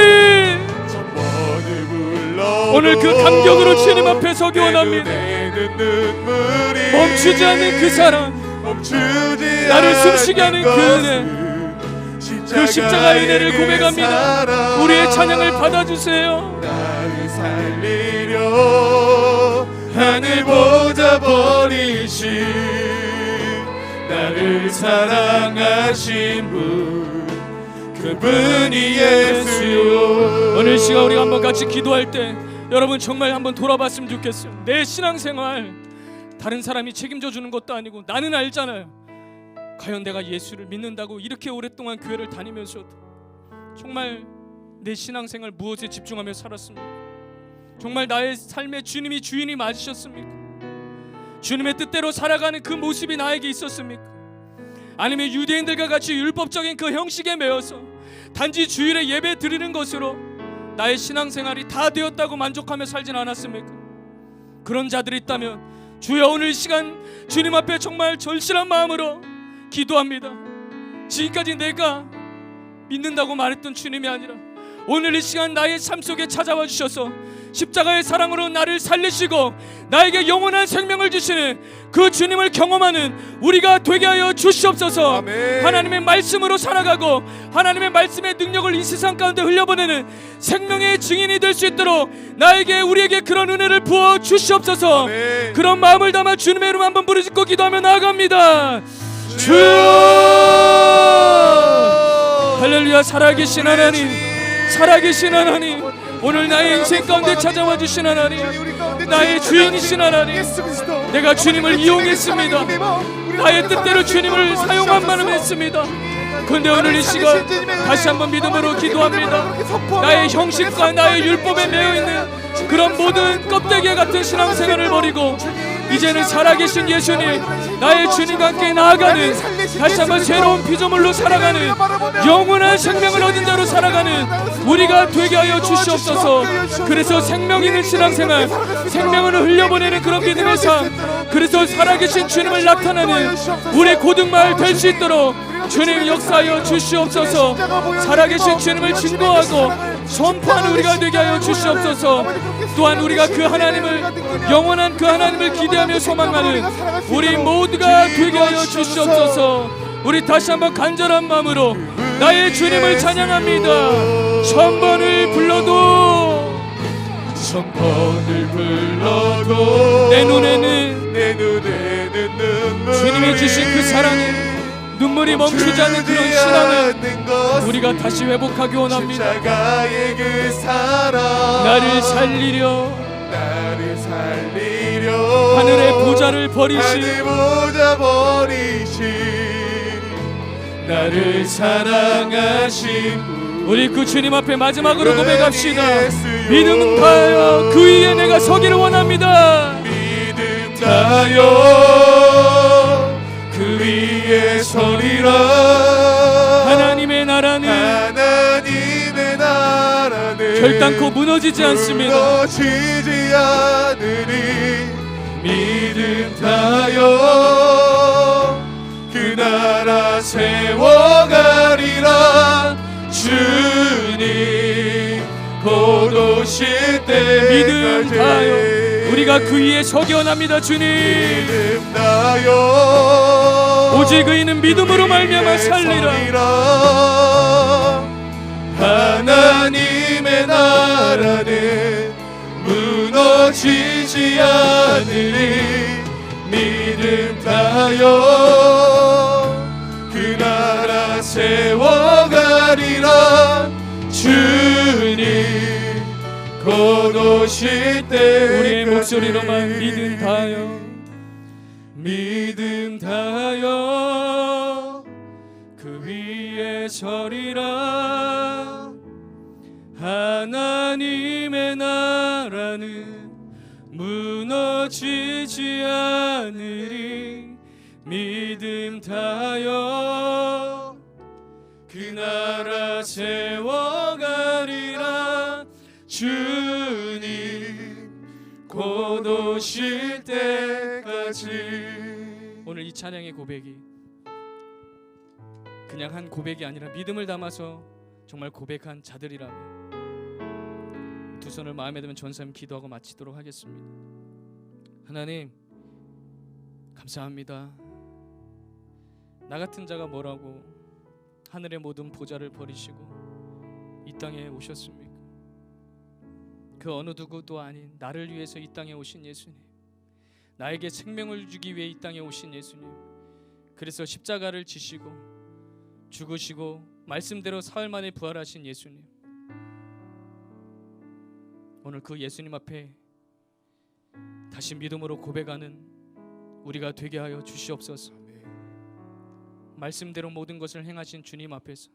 오늘 그 감격으로 주님 앞에 서기 원합니다. 멈추지 않는 그 사랑 나를 숨쉬게 하는 그 은혜 그 십자가의 은혜를 고백합니다. 우리의 찬양을 받아주세요. 나를 살리려 하늘보다 버리신 나를 사랑하신 분 그분이 예수요. 오늘 시간 우리가 한번 같이 기도할 때 여러분 정말 한번 돌아봤으면 좋겠어요. 내 신앙생활 다른 사람이 책임져 주는 것도 아니고 나는 알잖아요. 과연 내가 예수를 믿는다고 이렇게 오랫동안 교회를 다니면서도 정말 내 신앙생활 무엇에 집중하며 살았습니까? 정말 나의 삶의 주님이 주인이 맞으셨습니까? 주님의 뜻대로 살아가는 그 모습이 나에게 있었습니까? 아니면 유대인들과 같이 율법적인 그 형식에 매여서 단지 주일에 예배 드리는 것으로 나의 신앙생활이 다 되었다고 만족하며 살진 않았습니까? 그런 자들이 있다면 주여 오늘 시간 주님 앞에 정말 절실한 마음으로 기도합니다. 지금까지 내가 믿는다고 말했던 주님이 아니라 오늘 이 시간 나의 삶 속에 찾아와 주셔서 십자가의 사랑으로 나를 살리시고 나에게 영원한 생명을 주시는 그 주님을 경험하는 우리가 되게 하여 주시옵소서. 아멘. 하나님의 말씀으로 살아가고 하나님의 말씀의 능력을 이 세상 가운데 흘려보내는 생명의 증인이 될 수 있도록 나에게 우리에게 그런 은혜를 부어 주시옵소서. 아멘. 그런 마음을 담아 주님의 이름 한번 부르짖고 기도하며 나아갑니다. 주여 할렐루야. 살아계신 하나님, 살아계신 하나님, 오늘 나의 인생 가운데 찾아와 주신 하나님, 나의 주인이신 하나님, 내가 주님을 이용했습니다. 나의 뜻대로 주님을 사용한 만은 했습니다. 그런데 오늘 이 시간 다시 한번 믿음으로 기도합니다. 나의 형식과 나의 율법에 매여있는 그런 모든 껍데기 같은 신앙생활을 버리고 이제는 살아계신 예수님, 나의 주님과 함께 나아가는 다시 한번 새로운 피조물로 살아가는 영원한 생명을 얻은 자로 살아가는 우리가 되게 하여 주시옵소서. 그래서 생명 있는 신앙생활, 생명을 흘려보내는 그런 믿음의 삶, 그래서 살아계신 주님을 나타내는 우리 고등마을 될 수 있도록 주님 역사하여 주시옵소서. 살아계신 주님을 증거하고 선포하는 우리가 되게 하여 주시옵소서. 또한 우리가 그 하나님을, 영원한 그 하나님을 기대하며 소망하는 우리 모두가 되게 하여 주시옵소서. 우리 다시 한번 간절한 마음으로 나의 주님을 찬양합니다. 천번을 불러도 천번을 불러도 내 눈에는 눈물이 주님이 주신 그 사랑에 눈물이 멈추지 않는 그런 신앙을 우리가 다시 회복하기 원합니다. 십자가의 그 사랑 나를 살리려 하늘의 보좌를 버리신 하늘 보좌 버리신 나를 사랑하신 분 우리 그 주님 앞에 마지막으로 고백합시다. 예수요. 믿음 다하여 그 위에 내가 서기를 원합니다. 믿음 다하여 그 그 위에 서리라. 하나님의 나라는 결단코 무너지지 않습니다. 무너지지 않으리. 믿음 다여 그 나라 세워가리라. 주님 곧 오실 때까지 믿음 다하여 우리가 그 위에 서기 원합니다. 주님, 믿음 다여 오직 의인은 믿음으로 말미암아 살리라. 하나님의 나라는 무너지지 않으리. 믿음 다하여 그 나라 세워가리라. 주님 곧 오실 때 우리의 목소리로만 믿음 다하여, 믿음 다하여 그 위에 서리라. 하나님의 나라는 무너지지 않으리. 믿음 다하여 그 나라 세워가리라. 주님 곧 오실 때까지. 오늘 이 찬양의 고백이 그냥 한 고백이 아니라 믿음을 담아서 정말 고백한 자들이라면 두 손을 마음에 두면 전사님 기도하고 마치도록 하겠습니다. 하나님 감사합니다. 나 같은 자가 뭐라고 하늘의 모든 보좌를 버리시고 이 땅에 오셨습니까? 그 어느 누구도 아닌 나를 위해서 이 땅에 오신 예수님, 나에게 생명을 주기 위해 이 땅에 오신 예수님, 그래서 십자가를 지시고 죽으시고 말씀대로 사흘 만에 부활하신 예수님, 오늘 그 예수님 앞에 다시 믿음으로 고백하는 우리가 되게 하여 주시옵소서. 말씀대로 모든 것을 행하신 주님 앞에서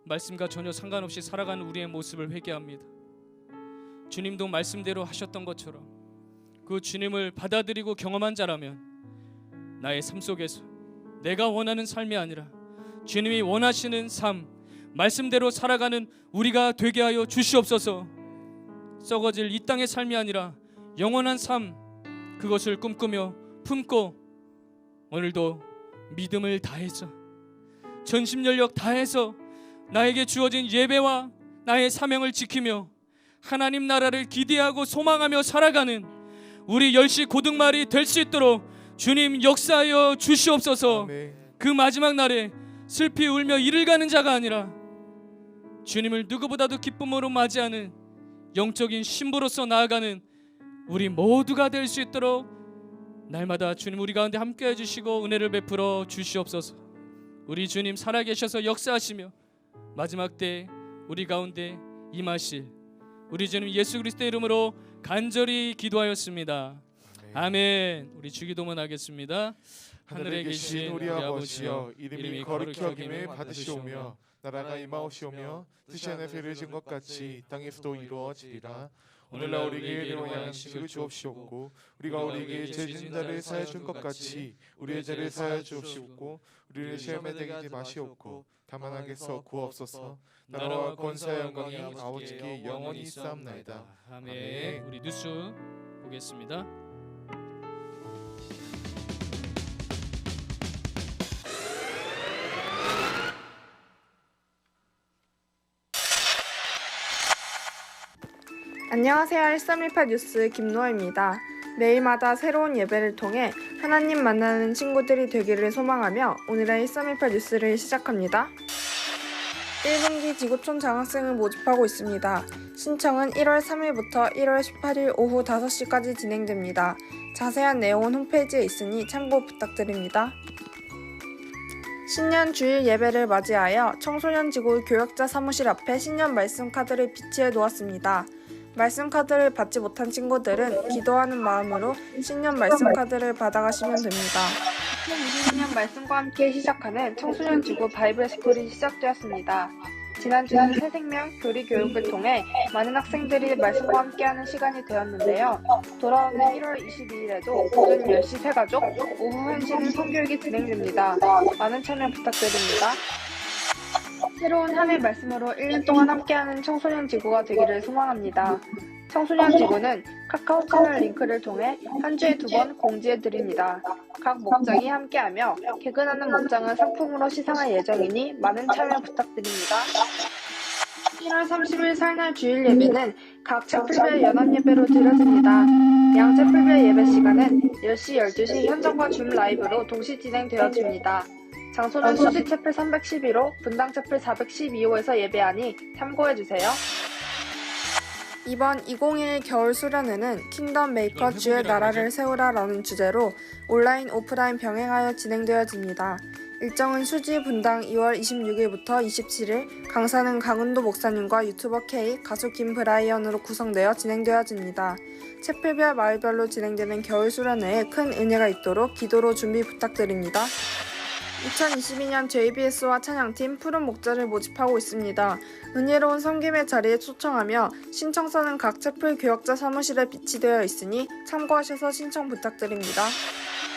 말씀과 전혀 상관없이 살아가는 우리의 모습을 회개합니다. 주님도 말씀대로 하셨던 것처럼 그 주님을 받아들이고 경험한 자라면 나의 삶 속에서 내가 원하는 삶이 아니라 주님이 원하시는 삶, 말씀대로 살아가는 우리가 되게 하여 주시옵소서. 썩어질 이 땅의 삶이 아니라 영원한 삶, 그것을 꿈꾸며 품고 오늘도 믿음을 다해서 전심연력 다해서 나에게 주어진 예배와 나의 사명을 지키며 하나님 나라를 기대하고 소망하며 살아가는 우리 10시 고등말이 될 수 있도록 주님 역사하여 주시옵소서. 아멘. 그 마지막 날에 슬피 울며 이를 가는 자가 아니라 주님을 누구보다도 기쁨으로 맞이하는 영적인 신부로서 나아가는 우리 모두가 될 수 있도록 날마다 주님 우리 가운데 함께해 주시고 은혜를 베풀어 주시옵소서. 우리 주님 살아계셔서 역사하시며 마지막 때 우리 가운데 임하실 우리 주님 예수 그리스도의 이름으로 간절히 기도하였습니다. 아멘. 우리 주기도문 하겠습니다. 하늘에 계신 우리 아버지여, 이름이 거룩히 여김을 받으시오며 나라가 임하옵시오며 뜻이 하늘에서 이루어진 것 같이 땅에서도 이루어지리라. 오늘날 우리에게 일용할 양식을 주옵시옵고 우리가 우리에게 죄 지은 자를 사하여 준 것 같이 우리의 죄를 사하여 주옵시옵고 우리를 시험에 들이지 마시옵고 다만 하게서 구하옵소서. 나라와 권세와 영광이 아버지께 영원히 있사옵나이다. 아멘. 우리 뉴스 보겠습니다. 안녕하세요. 1318 뉴스 김노아입니다. 매일마다 새로운 예배를 통해 하나님 만나는 친구들이 되기를 소망하며 오늘의 1318 뉴스를 시작합니다. 1분기 지구촌 장학생을 모집하고 있습니다. 신청은 1월 3일부터 1월 18일 오후 5시까지 진행됩니다. 자세한 내용은 홈페이지에 있으니 참고 부탁드립니다. 신년 주일 예배를 맞이하여 청소년지구 교역자 사무실 앞에 신년 말씀 카드를 비치해 놓았습니다. 말씀 카드를 받지 못한 친구들은 기도하는 마음으로 신년 말씀 카드를 받아가시면 됩니다. 2022년 말씀과 함께 시작하는 청소년지구 바이블 스쿨이 시작되었습니다. 지난주는 새 생명 교리 교육을 통해 많은 학생들이 말씀과 함께하는 시간이 되었는데요. 돌아오는 1월 22일에도 오전 10시 새가족, 오후 1시는 성교육이 진행됩니다. 많은 참여 부탁드립니다. 새로운 한 해 말씀으로 1년 동안 함께하는 청소년 지구가 되기를 소망합니다. 청소년 지구는 카카오 채널 링크를 통해 한 주에 2번 공지해 드립니다. 각 목장이 함께하며 개근하는 목장을 상품으로 시상할 예정이니 많은 참여 부탁드립니다. 1월 30일 설날 주일 예배는 각 채플별 연합 예배로 드려집니다. 양 채플별 예배 시간은 10시, 12시 현장과 줌 라이브로 동시 진행되어집니다. 장소는 수지 채플 312호, 분당 채플 412호에서 예배하니 참고해주세요. 이번 2021 겨울 수련회는 킹덤 메이커 주의 나라를 세우라라는 주제로 온라인, 오프라인 병행하여 진행되어집니다. 일정은 수지 분당 2월 26일부터 27일, 강사는 강은도 목사님과 유튜버 K, 가수 김브라이언으로 구성되어 진행되어집니다. 채플별 마을별로 진행되는 겨울 수련회에 큰 은혜가 있도록 기도로 준비 부탁드립니다. 2022년 JBS와 찬양팀 푸른 목자를 모집하고 있습니다. 은혜로운 섬김의 자리에 초청하며 신청서는 각 채플 교역자 사무실에 비치되어 있으니 참고하셔서 신청 부탁드립니다.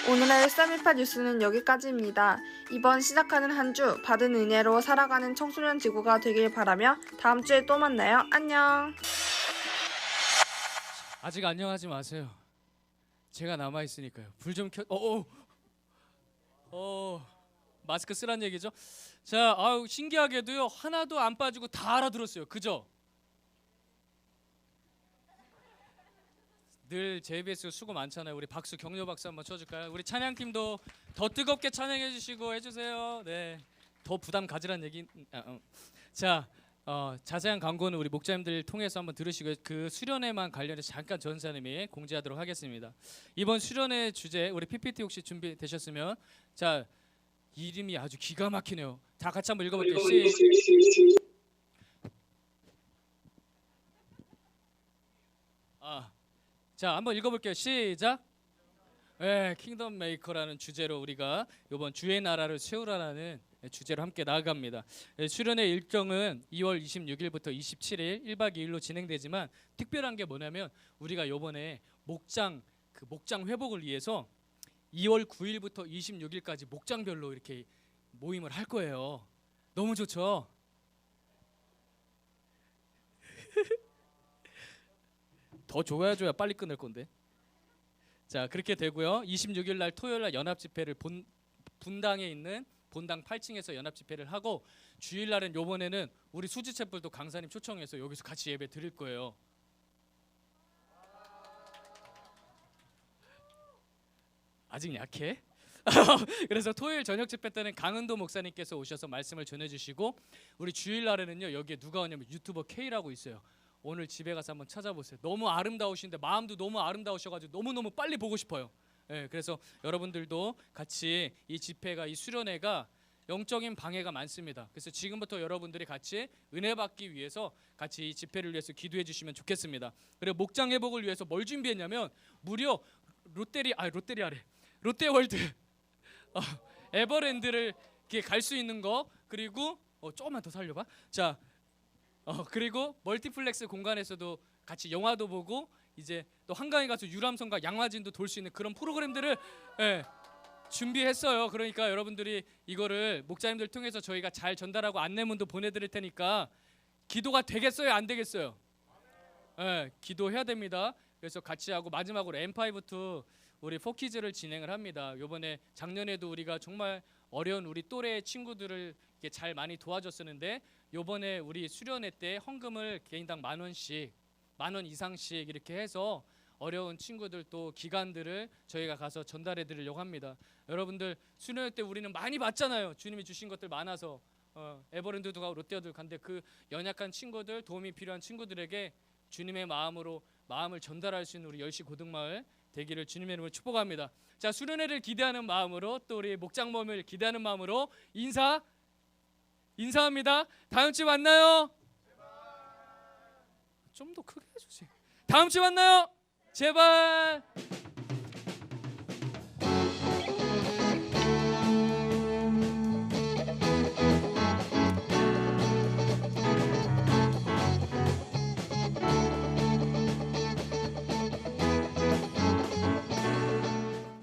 오늘의 1318 뉴스는 여기까지입니다. 이번 시작하는 한 주 받은 은혜로 살아가는 청소년 지구가 되길 바라며 다음 주에 또 만나요. 안녕. 아직 안녕하지 마세요. 제가 남아 있으니까요. 불 좀 켜. 마스크 쓰란 얘기죠. 자, 신기하게도요. 하나도 안 빠지고 다 알아들었어요. 그죠? 늘 JBS 수고 많잖아요. 우리 박수, 격려 박수 한번 쳐줄까요? 우리 찬양팀도 더 뜨겁게 찬양해 주시고 해주세요. 네, 더 부담 가지란 얘기. 자, 자세한 광고는 우리 목자님들 통해서 한번 들으시고 그 수련회만 관련해서 잠깐 전사님이 공지하도록 하겠습니다. 이번 수련회 주제 우리 PPT 혹시 준비되셨으면 자, 이름이 아주 기가 막히네요. 다 같이 한번 읽어볼게요. 자, 한번 읽어볼게요. 시작. 네, 킹덤 메이커라는 주제로 우리가 이번 주의 나라를 세우라는 주제로 함께 나아갑니다. 수련회 일정은 2월 26일부터 27일 1박 2일로 진행되지만 특별한 게 뭐냐면 우리가 이번에 목장 회복을 위해서 2월 9일부터 26일까지 목장별로 이렇게 모임을 할 거예요. 너무 좋죠? 더 좋아줘야 빨리 끊을 건데. 자, 그렇게 되고요. 26일 날 토요일 날 연합 집회를 분당에 있는 본당 8층에서 연합 집회를 하고 주일 날은 요번에는 우리 수지 채플도 강사님 초청해서 여기서 같이 예배 드릴 거예요. 아직 약해? 그래서 토요일 저녁 집회 때는 강은도 목사님께서 오셔서 말씀을 전해주시고 우리 주일 날에는요 여기에 누가 오냐면 유튜버 K라고 있어요. 오늘 집에 가서 한번 찾아보세요. 너무 아름다우신데 마음도 너무 아름다우셔가지고 너무너무 빨리 보고 싶어요. 네, 그래서 여러분들도 같이 이 집회가 이 수련회가 영적인 방해가 많습니다. 그래서 지금부터 여러분들이 같이 은혜 받기 위해서 같이 이 집회를 위해서 기도해 주시면 좋겠습니다. 그리고 목장 회복을 위해서 뭘 준비했냐면 무려 롯데월드 에버랜드를 갈 수 있는 거 그리고 조금만 더 살려봐. 자, 그리고 멀티플렉스 공간에서도 같이 영화도 보고 이제 또 한강에 가서 유람선과 양화진도 돌 수 있는 그런 프로그램들을 준비했어요. 그러니까 여러분들이 이거를 목자님들 통해서 저희가 잘 전달하고 안내문도 보내드릴 테니까 기도가 되겠어요? 안 되겠어요? 기도해야 됩니다. 그래서 같이 하고 마지막으로 M5 우리 포키즈를 진행을 합니다. 이번에 작년에도 우리가 정말 어려운 우리 또래 친구들을 잘 많이 도와줬었는데 이번에 우리 수련회 때 헌금을 개인당 10,000원씩 10,000원 이상씩 이렇게 해서 어려운 친구들 또 기관들을 저희가 가서 전달해 드리려고 합니다. 여러분들 수련회 때 우리는 많이 받잖아요. 주님이 주신 것들 많아서 에버랜드도 가고 롯데월드 간데 그 연약한 친구들 도움이 필요한 친구들에게 주님의 마음을 전달할 수 있는 우리 10시 고등마을 되기를 주님의 이름으로 축복합니다. 자, 수련회를 기대하는 마음으로 또 우리 목장 모임을 기대하는 마음으로 인사합니다. 다음 주에 만나요. 좀 더 크게 해주세요. 다음 주에 만나요. 제발.